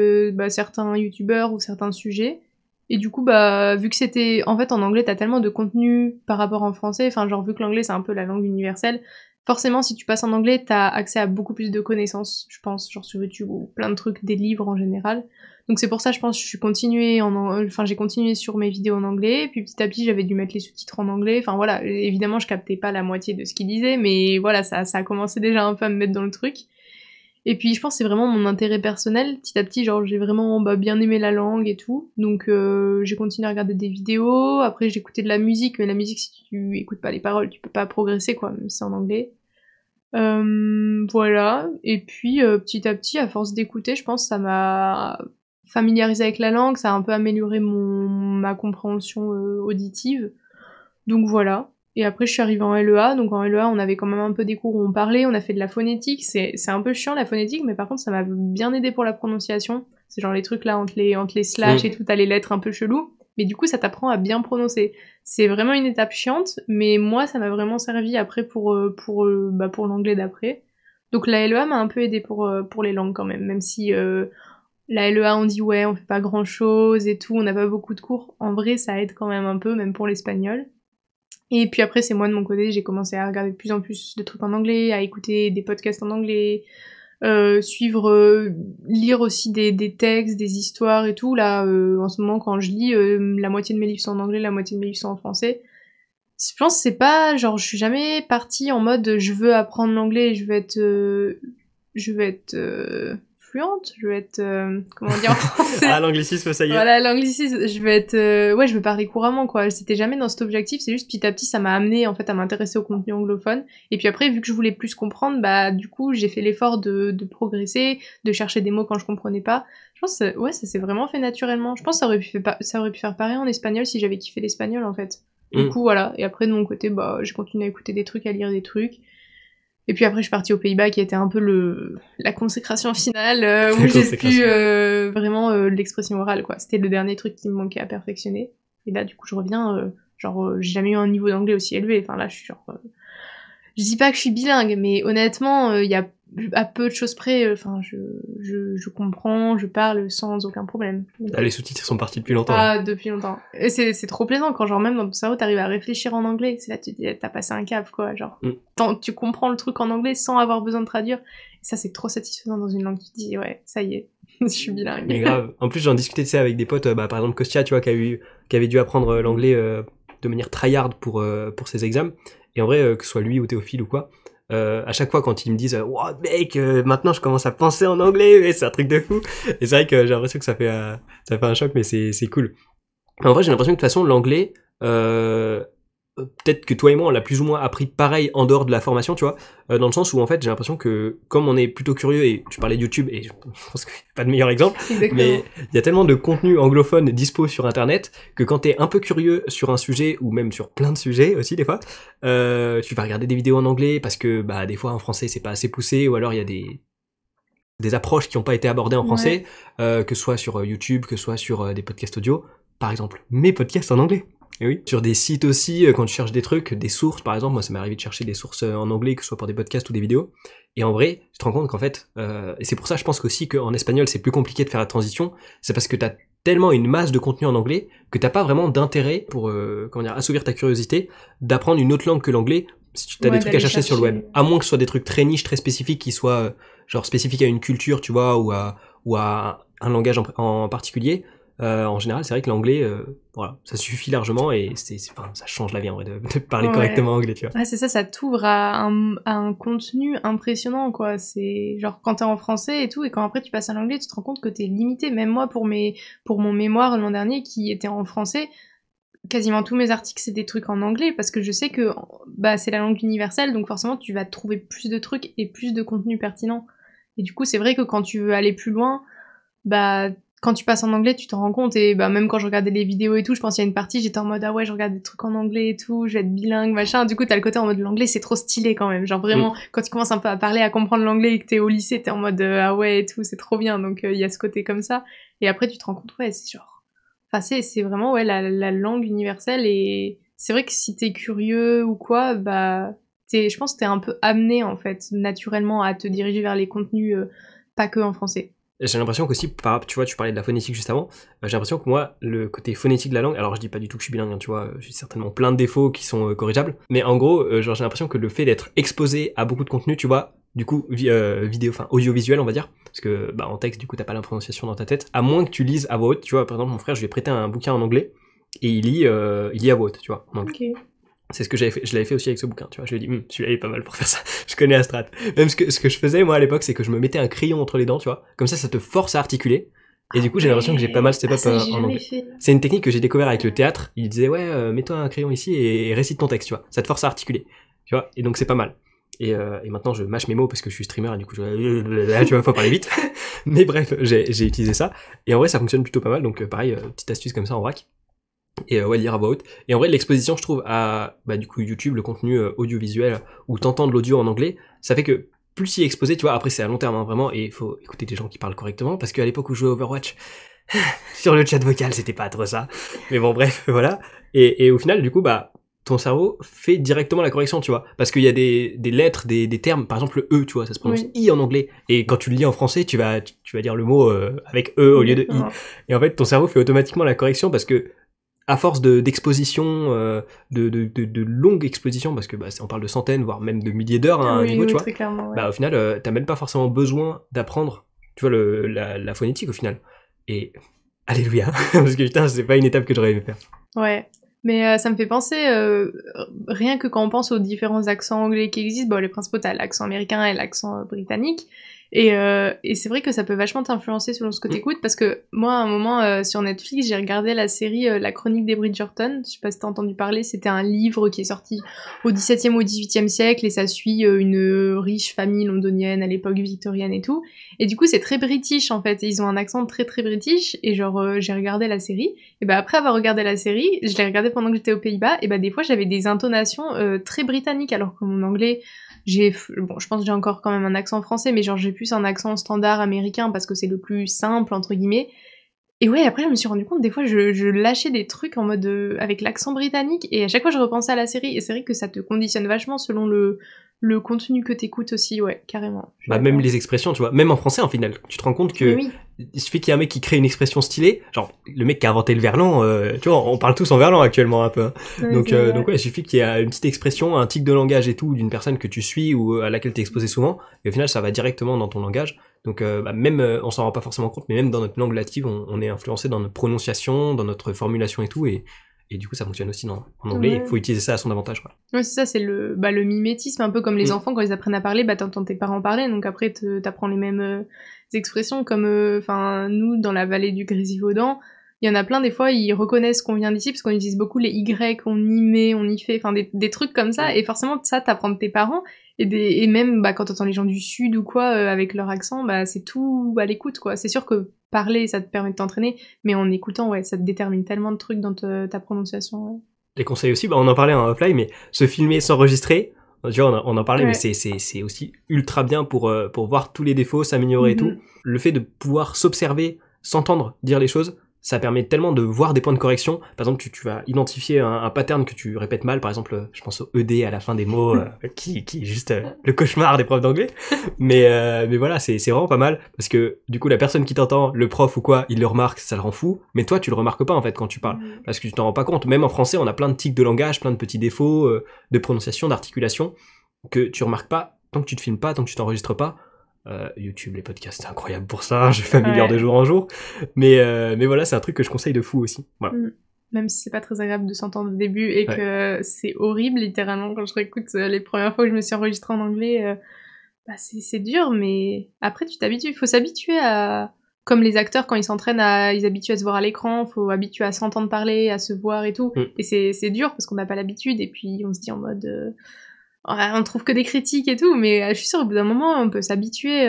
certains youtubeurs ou certains sujets. Et du coup, vu que c'était... En fait, en anglais, t'as tellement de contenu par rapport en français, enfin, genre, vu que l'anglais, c'est un peu la langue universelle, forcément, si tu passes en anglais, t'as accès à beaucoup plus de connaissances, je pense, genre sur YouTube ou plein de trucs, des livres en général. Donc c'est pour ça, je pense, j'ai continué sur mes vidéos en anglais, puis petit à petit, j'avais dû mettre les sous-titres en anglais. Enfin voilà, évidemment, je captais pas la moitié de ce qu'ils disaient, mais voilà, ça a commencé déjà un peu à me mettre dans le truc. Et puis je pense que c'est vraiment mon intérêt personnel. Petit à petit, genre j'ai vraiment bien aimé la langue et tout. Donc j'ai continué à regarder des vidéos. Après j'écoutais de la musique, mais la musique si tu écoutes pas les paroles, tu peux pas progresser quoi, même si c'est en anglais. Voilà. Et puis petit à petit, à force d'écouter, je pense que ça m'a familiarisé avec la langue, ça a un peu amélioré ma compréhension auditive. Donc voilà. Et après, je suis arrivée en LEA. Donc en LEA, on avait quand même un peu des cours où on parlait, on a fait de la phonétique. C'est un peu chiant la phonétique, mais par contre, ça m'a bien aidé pour la prononciation. C'est genre les trucs là entre les slash et tout, t'as les lettres un peu chelous. Mais du coup, ça t'apprend à bien prononcer. C'est vraiment une étape chiante, mais moi, ça m'a vraiment servi après pour l'anglais d'après. Donc la LEA m'a un peu aidé pour les langues quand même si la LEA, on dit ouais, on fait pas grand chose et tout, on n'a pas beaucoup de cours. En vrai, ça aide quand même un peu, même pour l'espagnol. Et puis après, c'est moi de mon côté, j'ai commencé à regarder de plus en plus de trucs en anglais, à écouter des podcasts en anglais, lire aussi des textes, des histoires et tout. Là, en ce moment, quand je lis, la moitié de mes livres sont en anglais, la moitié de mes livres sont en français. Je pense que c'est pas, genre, je suis jamais partie en mode je veux apprendre l'anglais, je veux être fluente, je veux être, comment dire en français. Ah, l'anglicisme, ça y est. Voilà, l'anglicisme, je veux être, ouais, je veux parler couramment, quoi. C'était jamais dans cet objectif, c'est juste petit à petit, ça m'a amené, en fait, à m'intéresser au contenu anglophone. Et puis après, vu que je voulais plus comprendre, bah, du coup, j'ai fait l'effort de progresser, de chercher des mots quand je comprenais pas. Je pense, ouais, ça s'est vraiment fait naturellement. Je pense que ça aurait pu faire pareil en espagnol si j'avais kiffé l'espagnol, en fait. Du coup, voilà. Et après, de mon côté, bah, j'ai continué à écouter des trucs, à lire des trucs. Et puis après, je suis partie aux Pays-Bas, qui était un peu la consécration finale, où j'ai pu vraiment l'expression orale, quoi. C'était le dernier truc qui me manquait à perfectionner. Et là, du coup, je reviens, j'ai jamais eu un niveau d'anglais aussi élevé. Enfin, là, je suis genre... je dis pas que je suis bilingue, mais honnêtement, il y a à peu de choses près, enfin, je comprends, je parle sans aucun problème. Ah, les sous-titres sont partis depuis longtemps. Ah, depuis longtemps. Et c'est trop plaisant quand, genre, même dans ton cerveau, t'arrives à réfléchir en anglais. C'est là, tu te dis, t'as passé un cap, quoi. Genre, tu comprends le truc en anglais sans avoir besoin de traduire. Et ça, c'est trop satisfaisant dans une langue. Tu te dis, ouais, ça y est, je suis bilingue. Mais grave. En plus, j'en discutais, tu sais, avec des potes, par exemple, Kostia, tu vois, qui avait dû apprendre l'anglais de manière tryhard pour ses examens. Et en vrai, que ce soit lui ou Théophile ou quoi, à chaque fois quand ils me disent wow, mec, maintenant je commence à penser en anglais, mais c'est un truc de fou. Et c'est vrai que j'ai l'impression que ça fait un choc, mais c'est cool. En vrai, j'ai l'impression que de toute façon l'anglais, peut-être que toi et moi on l'a plus ou moins appris pareil en dehors de la formation, tu vois, dans le sens où en fait j'ai l'impression que comme on est plutôt curieux, et tu parlais de YouTube et je pense que c'est pas le meilleur exemple, Exactement. mais il y a tellement de contenu anglophone dispo sur internet que quand t'es un peu curieux sur un sujet ou même sur plein de sujets aussi des fois, tu vas regarder des vidéos en anglais parce que bah des fois en français c'est pas assez poussé, ou alors il y a des approches qui n'ont pas été abordées en français, que ce soit sur YouTube, que ce soit sur des podcasts audio, par exemple mes podcasts en anglais. Et oui. Sur des sites aussi, quand tu cherches des trucs, des sources par exemple, moi ça m'est arrivé de chercher des sources en anglais, que ce soit pour des podcasts ou des vidéos, et en vrai, tu te rends compte qu'en fait, et c'est pour ça je pense qu'aussi qu'en espagnol c'est plus compliqué de faire la transition, c'est parce que t'as tellement une masse de contenu en anglais que t'as pas vraiment d'intérêt pour, assouvir ta curiosité, d'apprendre une autre langue que l'anglais, si tu as des trucs à chercher sur le web. À moins que ce soit des trucs très niches, très spécifiques, qui soient genre spécifiques à une culture, tu vois, ou à un langage en particulier. En général, c'est vrai que l'anglais, voilà, ça suffit largement et enfin, ça change la vie en vrai de parler correctement anglais, tu vois. Ouais, c'est ça t'ouvre à un contenu impressionnant, quoi. C'est genre quand t'es en français et tout, et quand après tu passes à l'anglais, tu te rends compte que t'es limité. Même moi, pour mon mémoire l'an dernier, qui était en français, quasiment tous mes articles c'est des trucs en anglais, parce que je sais que bah c'est la langue universelle, donc forcément tu vas trouver plus de trucs et plus de contenu pertinent. Et du coup, c'est vrai que quand tu veux aller plus loin, bah quand tu passes en anglais, tu t'en rends compte. Et bah même quand je regardais les vidéos et tout, je pense qu'il y a une partie, j'étais en mode ah ouais, je regarde des trucs en anglais et tout, je vais être bilingue, machin. Du coup, t'as le côté en mode l'anglais, c'est trop stylé quand même. Genre vraiment, quand tu commences un peu à parler, à comprendre l'anglais et que t'es au lycée, t'es en mode ah ouais et tout, c'est trop bien. Donc il y a ce côté comme ça. Et après, tu te rends compte, ouais, c'est genre... Enfin, c'est vraiment ouais la langue universelle. Et c'est vrai que si t'es curieux ou quoi, bah... je pense que t'es un peu amené, en fait, naturellement à te diriger vers les contenus, pas que en français. J'ai l'impression qu'aussi, tu vois, tu parlais de la phonétique juste avant, j'ai l'impression que moi, le côté phonétique de la langue, alors je dis pas du tout que je suis bilingue, hein, tu vois, j'ai certainement plein de défauts qui sont corrigeables, mais en gros, genre j'ai l'impression que le fait d'être exposé à beaucoup de contenu, tu vois, du coup, vidéo, enfin audiovisuel on va dire, parce que bah en texte, du coup, t'as pas la prononciation dans ta tête, à moins que tu lises à voix haute, tu vois, par exemple, mon frère, je lui ai prêté un bouquin en anglais, et il lit à voix haute, tu vois, donc... Okay. C'est ce que j'avais fait, je l'avais fait aussi avec ce bouquin, tu vois, je lui ai dit, celui-là il est pas mal pour faire ça, je connais Astrat. Même ce que je faisais, moi, à l'époque, c'est que je me mettais un crayon entre les dents, tu vois, comme ça te force à articuler, et du coup, j'ai l'impression que j'ai pas mal step up en anglais. C'est une technique que j'ai découvert avec le théâtre, il disait, ouais, mets-toi un crayon ici et récite ton texte, tu vois, ça te force à articuler, tu vois, et donc c'est pas mal. Et maintenant, je mâche mes mots parce que je suis streamer, et du coup, tu vois, faut parler vite. Mais bref, j'ai utilisé ça, et en vrai, ça fonctionne plutôt pas mal, donc pareil, petite astuce comme ça en vrac. Et ouais, lire à voix haute. Et en vrai, l'exposition, je trouve, à du coup YouTube, le contenu audiovisuel, où t'entends de l'audio en anglais, ça fait que plus y est exposé, tu vois, après c'est à long terme, hein, vraiment, et il faut écouter des gens qui parlent correctement, parce qu'à l'époque où je jouais à Overwatch, sur le chat vocal, c'était pas trop ça. Mais bon, bref, voilà. Et au final, du coup, bah, ton cerveau fait directement la correction, tu vois, parce qu'il y a des lettres, des termes, par exemple le E, tu vois, ça se prononce I en anglais, et quand tu le lis en français, tu vas dire le mot avec E au lieu de I. Et en fait, ton cerveau fait automatiquement la correction, parce que à force d'exposition, de longues expositions, parce que on parle de centaines, voire même de milliers d'heures à un niveau, tu vois. Très clairement, ouais. Au final, t'as même pas forcément besoin d'apprendre, tu vois, la phonétique au final. Et alléluia, parce que putain, c'est pas une étape que j'aurais aimé faire. Ouais. Mais ça me fait penser, rien que quand on pense aux différents accents anglais qui existent, les principaux, t'as l'accent américain et l'accent britannique. Et c'est vrai que ça peut vachement t'influencer selon ce que t'écoutes, parce que moi, à un moment, sur Netflix, j'ai regardé la série La Chronique des Bridgerton. Je sais pas si t'as entendu parler, c'était un livre qui est sorti au XVIIe ou au XVIIIe siècle, et ça suit une riche famille londonienne à l'époque victorienne et tout. Et du coup, c'est très british, en fait. Ils ont un accent très très british, et genre, j'ai regardé la série, et après avoir regardé la série, je l'ai regardée pendant que j'étais aux Pays-Bas, et des fois, j'avais des intonations très britanniques, alors que mon anglais... je pense que j'ai encore quand même un accent français, mais genre j'ai plus un accent standard américain parce que c'est le plus simple, entre guillemets. Et ouais, après je me suis rendu compte, des fois je lâchais des trucs en mode avec l'accent britannique, et à chaque fois je repensais à la série, et c'est vrai que ça te conditionne vachement selon le contenu que t'écoutes aussi, ouais, carrément. Même les expressions, tu vois, même en français en final, tu te rends compte que il suffit qu'il y ait un mec qui crée une expression stylée, genre le mec qui a inventé le verlan, tu vois, on parle tous en verlan actuellement un peu, hein. Donc ouais, il suffit qu'il y ait une petite expression, un tic de langage et tout d'une personne que tu suis ou à laquelle t'es exposé souvent, et au final ça va directement dans ton langage. Donc même on s'en rend pas forcément compte, mais même dans notre langue native, on est influencé dans notre prononciation, dans notre formulation et tout, et du coup, ça fonctionne aussi en anglais. Il faut utiliser ça à son avantage, quoi. Ouais, c'est ça, c'est le mimétisme, un peu comme les enfants, quand ils apprennent à parler, t'entends tes parents parler, donc après, t'apprends les mêmes expressions, comme, nous, dans la vallée du Grésivaudan, il y en a plein, des fois, ils reconnaissent qu'on vient d'ici, parce qu'on utilise beaucoup les Y, on y met, on y fait, des trucs comme ça, et forcément, ça, t'apprends de tes parents, et même, quand t'entends les gens du Sud ou quoi, avec leur accent, c'est tout à l'écoute, quoi. C'est sûr que parler, ça te permet de t'entraîner, mais en écoutant, ouais, ça te détermine tellement de trucs dans ta prononciation, ouais. Les conseils aussi, on en parlait en offline, mais se filmer, s'enregistrer, tu vois, on en parlait, ouais. Mais c'est aussi ultra bien pour voir tous les défauts, s'améliorer et tout. Le fait de pouvoir s'observer, s'entendre dire les choses, ça permet tellement de voir des points de correction. Par exemple, tu vas identifier un pattern que tu répètes mal, par exemple, je pense au ED à la fin des mots, qui est juste le cauchemar des profs d'anglais. Mais voilà, c'est vraiment pas mal, parce que du coup, la personne qui t'entend, le prof ou quoi, il le remarque, ça le rend fou, mais toi, tu le remarques pas en fait quand tu parles, parce que tu t'en rends pas compte. Même en français, on a plein de tics de langage, plein de petits défauts de prononciation, d'articulation, que tu remarques pas tant que tu te filmes pas, tant que tu t'enregistres pas. YouTube, les podcasts, c'est incroyable pour ça, je m'améliore de jour en jour, mais voilà, c'est un truc que je conseille de fou aussi, voilà. Même si c'est pas très agréable de s'entendre au début et que c'est horrible, littéralement, quand je réécoute les premières fois que je me suis enregistrée en anglais, c'est dur, mais après tu t'habitues, il faut s'habituer à... Comme les acteurs, quand ils s'entraînent, ils habituent à se voir à l'écran, faut habituer à s'entendre parler, à se voir et tout, et c'est dur parce qu'on n'a pas l'habitude, et puis on se dit en mode... on trouve que des critiques et tout, mais je suis sûre, au bout d'un moment, on peut s'habituer,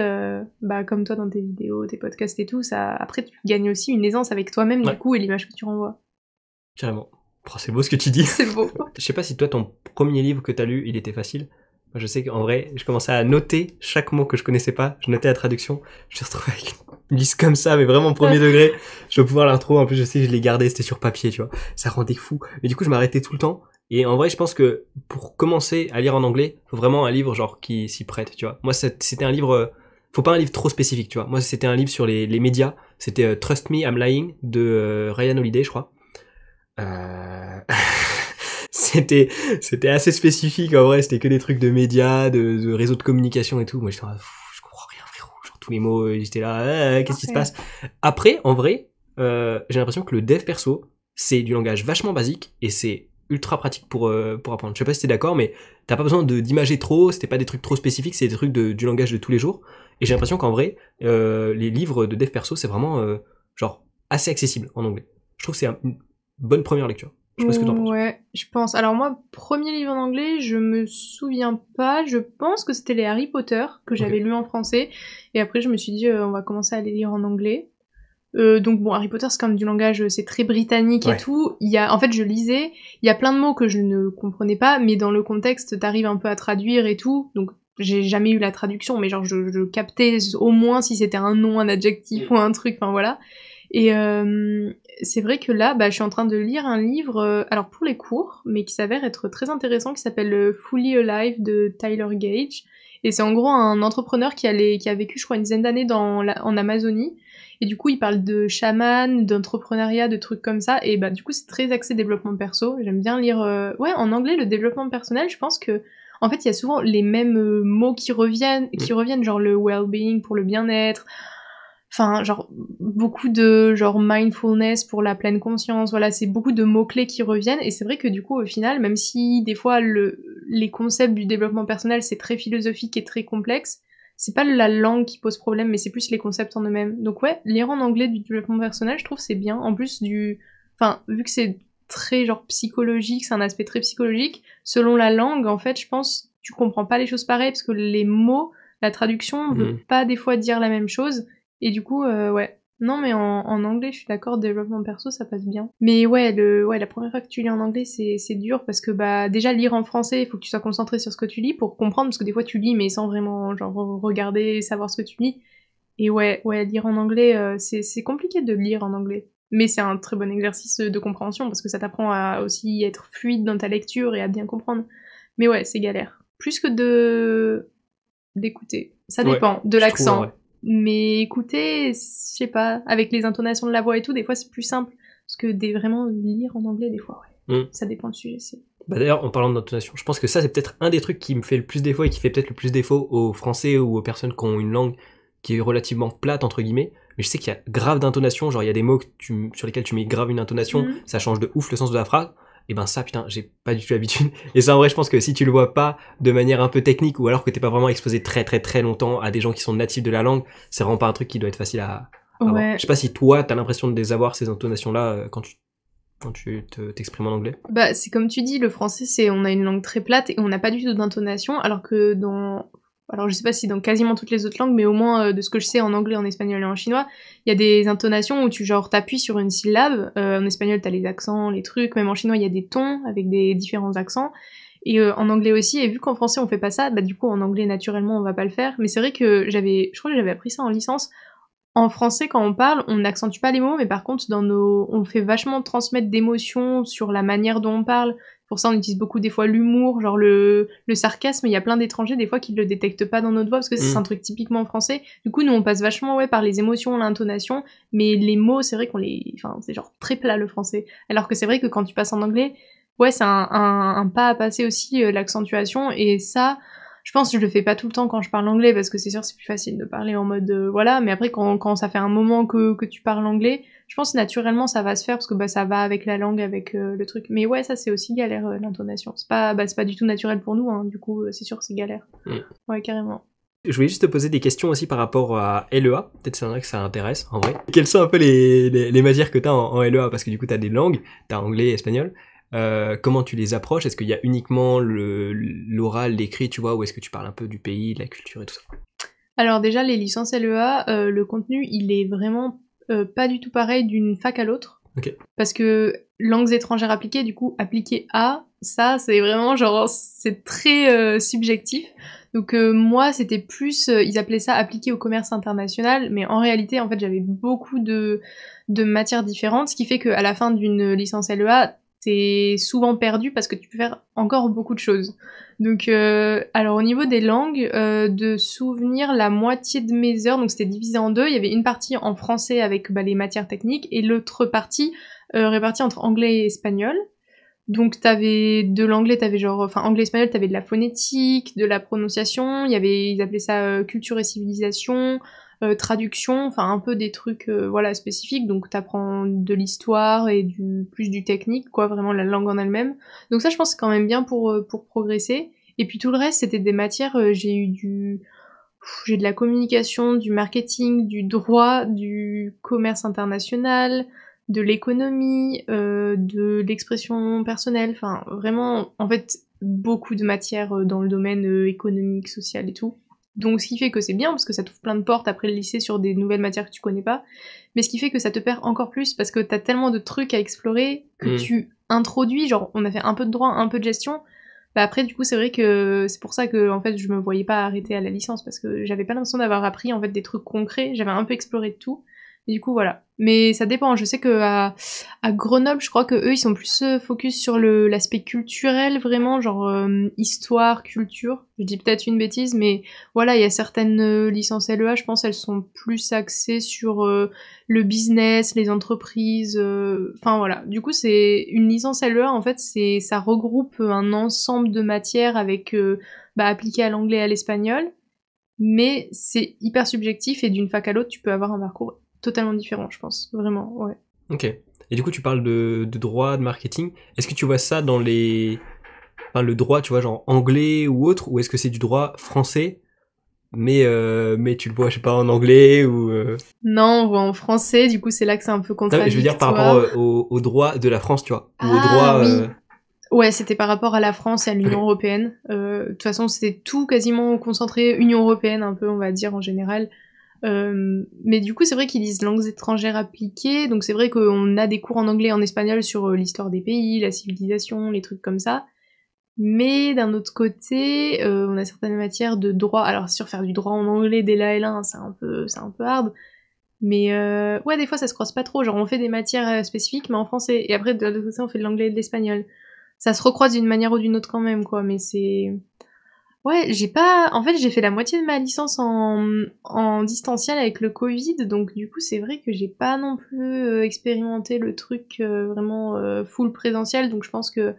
comme toi dans tes vidéos, tes podcasts et tout, ça... Après, tu gagnes aussi une aisance avec toi-même, du coup, et l'image que tu renvoies. Carrément. Oh, c'est beau ce que tu dis. C'est beau. Je sais pas si toi, ton premier livre que t'as lu, il était facile. Moi, je sais qu'en vrai, je commençais à noter chaque mot que je connaissais pas, je notais la traduction, je me suis retrouvé avec une liste comme ça, mais vraiment premier degré. Je vais pouvoir la retrouver, en plus, je sais que je l'ai gardé, c'était sur papier, tu vois. Ça rendait fou. Mais du coup, je m'arrêtais tout le temps. Et en vrai, je pense que pour commencer à lire en anglais, faut vraiment un livre genre qui s'y prête, tu vois. Moi, c'était un livre, faut pas un livre trop spécifique, tu vois. Moi, c'était un livre sur les médias. C'était Trust Me, I'm Lying de Ryan Holiday, je crois. C'était assez spécifique, en vrai. C'était que des trucs de médias, de réseaux de communication et tout. Moi, j'étais je comprends rien, frérot. Genre tous les mots, j'étais là, qu'est-ce qui se passe? Après, en vrai, j'ai l'impression que le dev perso, c'est du langage vachement basique et c'est ultra pratique pour apprendre. Je sais pas si t'es d'accord, mais t'as pas besoin d'imager trop, c'était pas des trucs trop spécifiques, c'est des trucs du langage de tous les jours. Et j'ai l'impression qu'en vrai, les livres de dev perso, c'est vraiment genre assez accessible en anglais. Je trouve que c'est une bonne première lecture. Je sais pas ce que t'en penses. Ouais, je pense. Alors moi, premier livre en anglais, je me souviens pas. Je pense que c'était les Harry Potter que j'avais lu en français. Et après, je me suis dit, on va commencer à les lire en anglais. Donc bon, Harry Potter, c'est comme du langage, c'est très britannique et tout. En fait, je lisais, il y a plein de mots que je ne comprenais pas, mais dans le contexte, t'arrives un peu à traduire et tout. Donc j'ai jamais eu la traduction, mais genre je captais au moins si c'était un nom, un adjectif ou un truc, enfin voilà. Et c'est vrai que là, je suis en train de lire un livre, alors pour les cours, mais qui s'avère être très intéressant, qui s'appelle Fully Alive de Tyler Gage. Et c'est en gros un entrepreneur qui a vécu, je crois, une dizaine d'années en Amazonie. Et du coup, il parle de chaman, d'entrepreneuriat, de trucs comme ça. Et du coup, c'est très axé développement perso. J'aime bien lire... en anglais, le développement personnel, je pense que... En fait, il y a souvent les mêmes mots qui reviennent, genre le well-being pour le bien-être. Enfin, genre, beaucoup de genre mindfulness pour la pleine conscience. Voilà, c'est beaucoup de mots-clés qui reviennent. Et c'est vrai que du coup, au final, même si des fois les concepts du développement personnel, c'est très philosophique et très complexe, c'est pas la langue qui pose problème, mais c'est plus les concepts en eux-mêmes. Donc ouais, lire en anglais du développement personnel, je trouve c'est bien. En plus enfin, vu que c'est très genre psychologique, c'est un aspect très psychologique, selon la langue, en fait, je pense, tu comprends pas les choses pareilles, parce que les mots, la traduction veut pas des fois dire la même chose. Et du coup, ouais. Non, mais en anglais, je suis d'accord, développement perso, ça passe bien. Mais ouais, la première fois que tu lis en anglais, c'est dur parce que déjà lire en français, il faut que tu sois concentré sur ce que tu lis pour comprendre, parce que des fois tu lis mais sans vraiment genre regarder, savoir ce que tu lis. Et ouais, lire en anglais, c'est compliqué de lire en anglais. Mais c'est un très bon exercice de compréhension parce que ça t'apprend à aussi être fluide dans ta lecture et à bien comprendre. Mais ouais, c'est galère. Plus que d'écouter. Ça dépend de l'accent. Ouais. Mais écouter, je sais pas, avec les intonations de la voix et tout, des fois c'est plus simple. Parce que vraiment lire en anglais, des fois, ouais. Ça dépend du sujet, c'est... D'ailleurs, en parlant d'intonation, je pense que ça c'est peut-être un des trucs qui me fait le plus défaut et qui fait peut-être le plus défaut aux Français ou aux personnes qui ont une langue qui est relativement plate, entre guillemets. Mais je sais qu'il y a grave d'intonation, genre il y a des mots sur lesquels tu mets grave une intonation, ça change de ouf le sens de la phrase. Et ça, putain, j'ai pas du tout l'habitude. Et ça, en vrai, je pense que si tu le vois pas de manière un peu technique, ou alors que t'es pas vraiment exposé très très très longtemps à des gens qui sont natifs de la langue, c'est vraiment pas un truc qui doit être facile à avoir. Je sais pas si toi, t'as l'impression de les avoir, ces intonations-là, quand tu t'exprimes en anglais. C'est comme tu dis, le français, on a une langue très plate et on n'a pas du tout d'intonation, alors que alors je sais pas si dans quasiment toutes les autres langues, mais au moins de ce que je sais en anglais, en espagnol et en chinois, il y a des intonations où tu t'appuies sur une syllabe. En espagnol, t'as les accents, les trucs, même en chinois, il y a des tons avec des différents accents. Et en anglais aussi, et vu qu'en français on fait pas ça, du coup en anglais naturellement on va pas le faire. Mais c'est vrai que je crois que j'avais appris ça en licence. En français, quand on parle, on n'accentue pas les mots, mais par contre, on fait vachement transmettre d'émotions sur la manière dont on parle. Pour ça, on utilise beaucoup des fois l'humour, genre le sarcasme. Il y a plein d'étrangers des fois qui le détectent pas dans notre voix parce que c'est un truc typiquement français. Du coup, nous on passe vachement par les émotions, l'intonation, mais les mots, c'est vrai c'est genre très plat le français. Alors que c'est vrai que quand tu passes en anglais, c'est un pas à passer aussi l'accentuation et ça. Je pense que je le fais pas tout le temps quand je parle anglais parce que c'est sûr c'est plus facile de parler en mode voilà, mais après quand ça fait un moment que tu parles anglais, je pense naturellement ça va se faire parce que ça va avec la langue, avec le truc. Mais ouais, ça c'est aussi galère l'intonation. C'est pas du tout naturel pour nous, hein, du coup c'est sûr que c'est galère. Ouais, carrément. Je voulais juste te poser des questions aussi par rapport à LEA, peut-être c'est vrai que ça intéresse en vrai. Quelles sont un peu les matières que t'as en LEA, parce que du coup t'as des langues, t'as anglais et espagnol. Comment tu les approches? Est-ce qu'il y a uniquement l'oral, l'écrit, tu vois, ou est-ce que tu parles un peu du pays, de la culture et tout ça? Alors déjà, les licences LEA, le contenu, il est vraiment pas du tout pareil d'une fac à l'autre. Okay. Parce que langues étrangères appliquées, du coup, appliquées à, ça, c'est vraiment c'est très subjectif. Donc moi, c'était plus, ils appelaient ça appliqué au commerce international, mais en réalité, en fait, j'avais beaucoup de matières différentes, ce qui fait qu'à la fin d'une licence LEA, t'es souvent perdu parce que tu peux faire encore beaucoup de choses. Donc, alors au niveau des langues, de souvenir, la moitié de mes heures, donc c'était divisé en deux, il y avait une partie en français avec les matières techniques, et l'autre partie répartie entre anglais et espagnol. Donc de l'anglais, anglais-espagnol, t'avais de la phonétique, de la prononciation, ils appelaient ça culture et civilisation, traduction, un peu des trucs spécifiques. Donc t'apprends de l'histoire et plus du technique, quoi, vraiment la langue en elle-même. Donc ça, je pense, c'est quand même bien pour progresser. Et puis tout le reste, c'était des matières, j'ai de la communication, du marketing, du droit, du commerce international, de l'économie, de l'expression personnelle, vraiment, en fait, beaucoup de matières dans le domaine économique, social et tout. Donc ce qui fait que c'est bien, parce que ça t'ouvre plein de portes après le lycée sur des nouvelles matières que tu connais pas, mais ce qui fait que ça te perd encore plus, parce que t'as tellement de trucs à explorer que tu introduis, genre on a fait un peu de droit, un peu de gestion, après du coup c'est vrai que c'est pour ça que en fait je me voyais pas arrêter à la licence, parce que j'avais pas l'impression d'avoir appris en fait des trucs concrets, j'avais un peu exploré de tout, Et du coup, voilà. Mais ça dépend. Je sais que à Grenoble, je crois que eux, ils sont plus focus sur l'aspect culturel, vraiment, genre histoire, culture. Je dis peut-être une bêtise, mais voilà, il y a certaines licences LEA, je pense, elles sont plus axées sur le business, les entreprises. Enfin voilà. Du coup, c'est une licence LEA. En fait, ça regroupe un ensemble de matières avec appliquées à l'anglais et à l'espagnol. Mais c'est hyper subjectif et d'une fac à l'autre, tu peux avoir un parcours totalement différent, je pense. Vraiment, ouais. Ok. Et du coup, tu parles de droit, de marketing. Est-ce que tu vois ça dans les... Enfin, le droit, tu vois, genre anglais ou autre, ou est-ce que c'est du droit français, mais tu le vois, je sais pas, en anglais ou... Non, on voit en français, du coup, c'est là que c'est un peu contradictoire. Je veux dire par rapport au droit de la France, tu vois. Ou au droit... oui. Ouais, c'était par rapport à la France et à l'Union européenne. De toute façon, c'était tout quasiment concentré Union européenne, un peu, on va dire, en général. Mais du coup, c'est vrai qu'ils disent langues étrangères appliquées, donc c'est vrai qu'on a des cours en anglais et en espagnol sur l'histoire des pays, la civilisation, les trucs comme ça. Mais d'un autre côté, on a certaines matières de droit. Alors, sur faire du droit en anglais dès la L1, c'est un peu hard. Mais ouais, des fois, ça se croise pas trop. Genre, on fait des matières spécifiques, mais en français. Et après, de l'autre côté, on fait de l'anglais et de l'espagnol. Ça se recroise d'une manière ou d'une autre quand même, quoi. Mais c'est... Ouais, en fait, j'ai fait la moitié de ma licence en distanciel avec le Covid, donc du coup, c'est vrai que j'ai pas non plus expérimenté le truc vraiment full présentiel, donc je pense que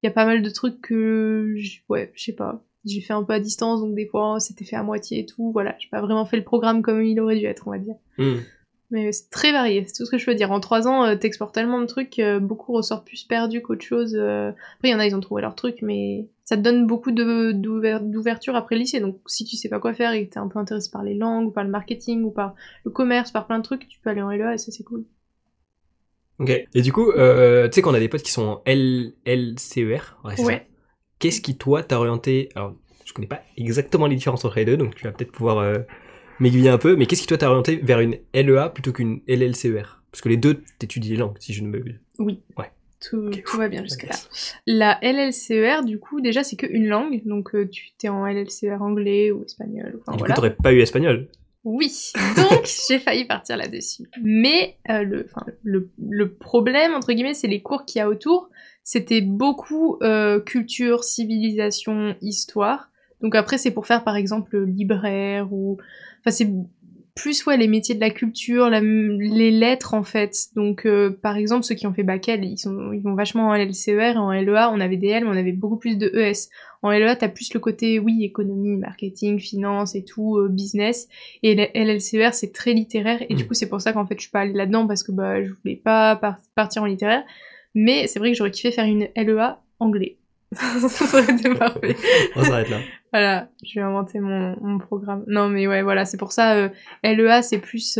y a pas mal de trucs que... Ouais, je sais pas. J'ai fait un peu à distance, donc des fois, c'était fait à moitié et tout. Voilà, j'ai pas vraiment fait le programme comme il aurait dû être, on va dire. Mais c'est très varié, c'est tout ce que je peux dire. En 3 ans, t'exportes tellement de trucs, beaucoup ressortent plus perdus qu'autre chose. Après, il y en a, ils ont trouvé leur truc, mais ça te donne beaucoup d'ouverture après le lycée. Donc, si tu sais pas quoi faire et que t'es un peu intéressé par les langues, ou par le marketing, ou par le commerce, par plein de trucs, tu peux aller en LEA et ça, c'est cool. Ok. Et du coup, tu sais qu'on a des potes qui sont en LCER. Ouais, c'est ça. Qu'est-ce qui, toi, t'a orienté... Alors, je connais pas exactement les différences entre les deux, donc tu vas peut-être pouvoir m'aiguiller un peu, mais qu'est-ce qui, toi, t'a orienté vers une LEA plutôt qu'une LLCER? Parce que les deux, t'étudies les langues, si je ne me... Oui. Ouais. Tout va bien jusque-là. La LLCER, du coup, déjà, c'est qu'une langue, donc tu t'es en LLCER anglais ou espagnol. Enfin, et du voilà. coup, t'aurais pas eu espagnol? Oui, donc j'ai failli partir là-dessus. Mais le problème, entre guillemets, c'est les cours qu'il y a autour. C'était beaucoup culture, civilisation, histoire. Donc après, c'est pour faire, par exemple, libraire ou... Enfin, c'est plus, ouais, les métiers de la culture, les lettres, en fait. Donc, par exemple, ceux qui ont fait Bac-L, ils vont vachement en LCER et en LEA, on avait des L, mais on avait beaucoup plus de ES. En LEA, t'as plus le côté, oui, économie, marketing, finance et tout, business. Et LLCER, c'est très littéraire. Et du coup, c'est pour ça qu'en fait, je suis pas allée là-dedans parce que je voulais pas partir en littéraire. Mais c'est vrai que j'aurais kiffé faire une LEA anglais. Ça aurait été parfait. On s'arrête là. Voilà, je vais inventer mon programme. Non, mais ouais, voilà, c'est pour ça, LEA, c'est plus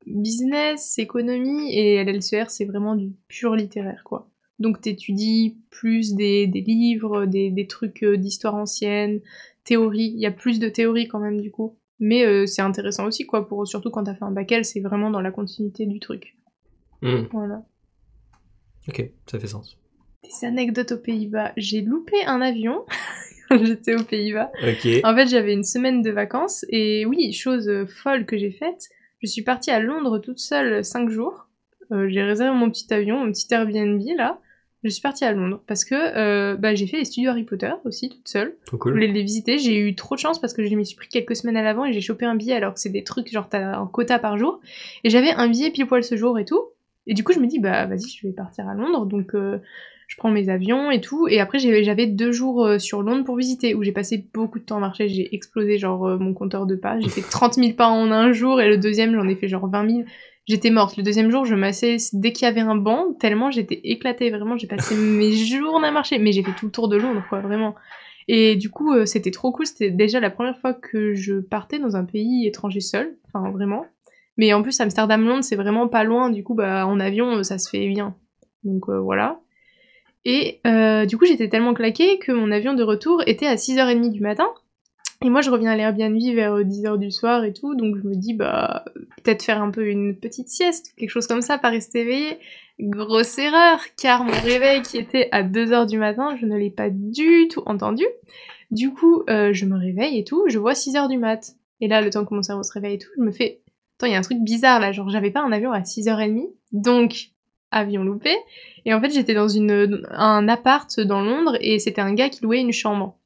business, économie, et LLCR, c'est vraiment du pur littéraire, quoi. Donc t'étudies plus des livres, des trucs d'histoire ancienne, théorie. Il y a plus de théorie quand même, du coup. Mais c'est intéressant aussi, quoi, surtout quand t'as fait un bac L, c'est vraiment dans la continuité du truc. Voilà. Ok, ça fait sens. Des anecdotes aux Pays-Bas. J'ai loupé un avion quand j'étais aux Pays-Bas. Ok. En fait, j'avais une semaine de vacances et oui, chose folle que j'ai faite, je suis partie à Londres toute seule 5 jours. J'ai réservé mon petit avion, mon petit Airbnb là. Je suis partie à Londres parce que j'ai fait les studios Harry Potter aussi toute seule. Trop cool. Je voulais les visiter. J'ai eu trop de chance parce que je m'y suis pris quelques semaines à l'avant et j'ai chopé un billet alors que c'est des trucs genre t'as un quota par jour. Et j'avais un billet pile poil ce jour et tout. Et du coup je me dis vas-y je vais partir à Londres donc je prends mes avions et tout, et après j'avais 2 jours sur Londres pour visiter, où j'ai passé beaucoup de temps à marcher, j'ai explosé genre mon compteur de pas, j'ai fait 30 000 pas en un jour, et le deuxième j'en ai fait genre 20 000, j'étais morte. Le deuxième jour je massais dès qu'il y avait un banc, tellement j'étais éclatée, vraiment j'ai passé mes journées à marcher, mais j'ai fait tout le tour de Londres quoi, vraiment. Et du coup c'était trop cool, c'était déjà la première fois que je partais dans un pays étranger seul, enfin vraiment. Mais en plus Amsterdam-Londres c'est vraiment pas loin, du coup en avion ça se fait bien. Donc voilà. Et du coup, j'étais tellement claquée que mon avion de retour était à 6h30 du matin. Et moi, je reviens à l'Airbnb vers 10h du soir et tout. Donc je me dis, peut-être faire un peu une petite sieste, quelque chose comme ça, pas rester éveillée. Grosse erreur, car mon réveil qui était à 2h du matin, je ne l'ai pas du tout entendu. Du coup, je me réveille et tout, je vois 6h du mat. Et là, le temps que mon cerveau se réveille et tout, je me fais... attends, il y a un truc bizarre là, genre j'avais pas un avion à 6h30, donc avion loupé. Et en fait, j'étais dans un appart dans Londres et c'était un gars qui louait une chambre.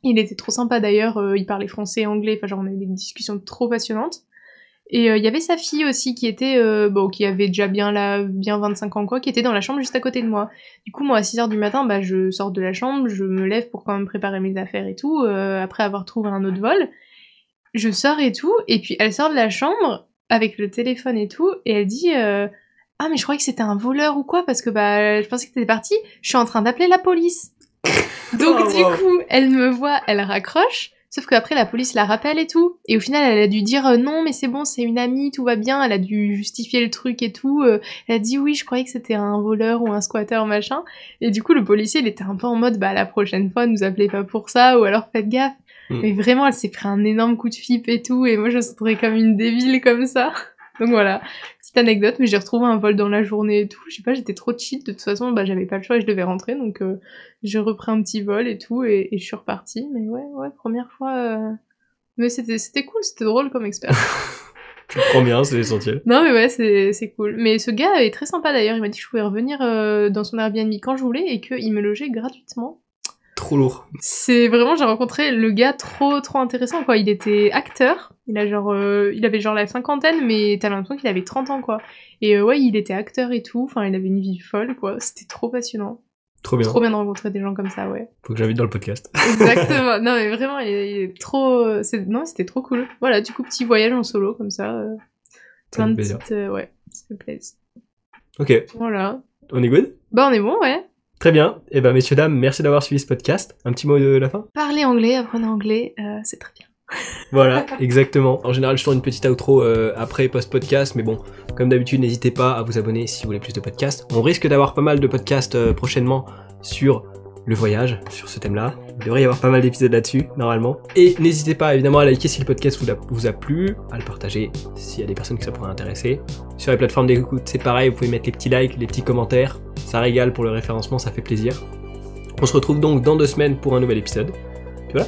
Il était trop sympa d'ailleurs, il parlait français et anglais, enfin genre on avait des discussions trop passionnantes. Et il y avait sa fille aussi qui était, qui avait déjà bien 25 ans quoi, qui était dans la chambre juste à côté de moi. Du coup, moi à 6h du matin, je sors de la chambre, je me lève pour quand même préparer mes affaires et tout, après avoir trouvé un autre vol. Je sors et tout, et puis elle sort de la chambre avec le téléphone et tout, et elle dit ah mais je croyais que c'était un voleur ou quoi, parce que je pensais que t'étais partie, je suis en train d'appeler la police. Donc du coup, elle me voit, elle raccroche, sauf qu'après la police la rappelle et tout, et au final elle a dû dire non mais c'est bon, c'est une amie, tout va bien, elle a dû justifier le truc et tout, elle a dit oui je croyais que c'était un voleur ou un squatter machin, et du coup le policier il était un peu en mode la prochaine fois nous appelez pas pour ça, ou alors faites gaffe. Mais vraiment elle s'est pris un énorme coup de fipe et tout, et moi je me sentais comme une débile comme ça. Donc voilà, petite anecdote, mais j'ai retrouvé un vol dans la journée et tout, je sais pas, j'étais trop cheat, de toute façon j'avais pas le choix et je devais rentrer, donc j'ai repris un petit vol et tout, et je suis repartie, mais ouais, première fois, mais c'était cool, c'était drôle comme expérience. Tu te prends bien, c'est l'essentiel. Non mais ouais, c'est cool, mais ce gars est très sympa d'ailleurs, il m'a dit que je pouvais revenir dans son Airbnb quand je voulais, et qu'il me logeait gratuitement. Trop lourd. C'est vraiment, j'ai rencontré le gars trop intéressant quoi, il était acteur, il avait genre la cinquantaine, mais t'as l'impression qu'il avait 30 ans quoi. Et ouais, il était acteur et tout, enfin il avait une vie folle quoi, c'était trop passionnant. Trop bien. Trop bien de rencontrer des gens comme ça, ouais. Faut que j'invite dans le podcast. Exactement, non mais vraiment, il est trop... Non, c'était trop cool. Voilà, du coup, petit voyage en solo comme ça, plein de petites... ouais, ça fait plaisir. Ok. Voilà. On est good? On est bon, ouais. Très bien. Et messieurs, dames, merci d'avoir suivi ce podcast. Un petit mot de la fin? Parlez anglais, apprenez anglais, c'est très bien. Voilà, exactement. En général, je tourne une petite outro après post-podcast, mais bon, comme d'habitude, n'hésitez pas à vous abonner si vous voulez plus de podcasts. On risque d'avoir pas mal de podcasts prochainement sur le voyage, sur ce thème-là. Il devrait y avoir pas mal d'épisodes là-dessus, normalement. Et n'hésitez pas, évidemment, à liker si le podcast vous a plu, à le partager s'il y a des personnes que ça pourrait intéresser. Sur les plateformes d'écoute, c'est pareil, vous pouvez mettre les petits likes, les petits commentaires. Ça régale pour le référencement, ça fait plaisir. On se retrouve donc dans 2 semaines pour un nouvel épisode. Puis voilà.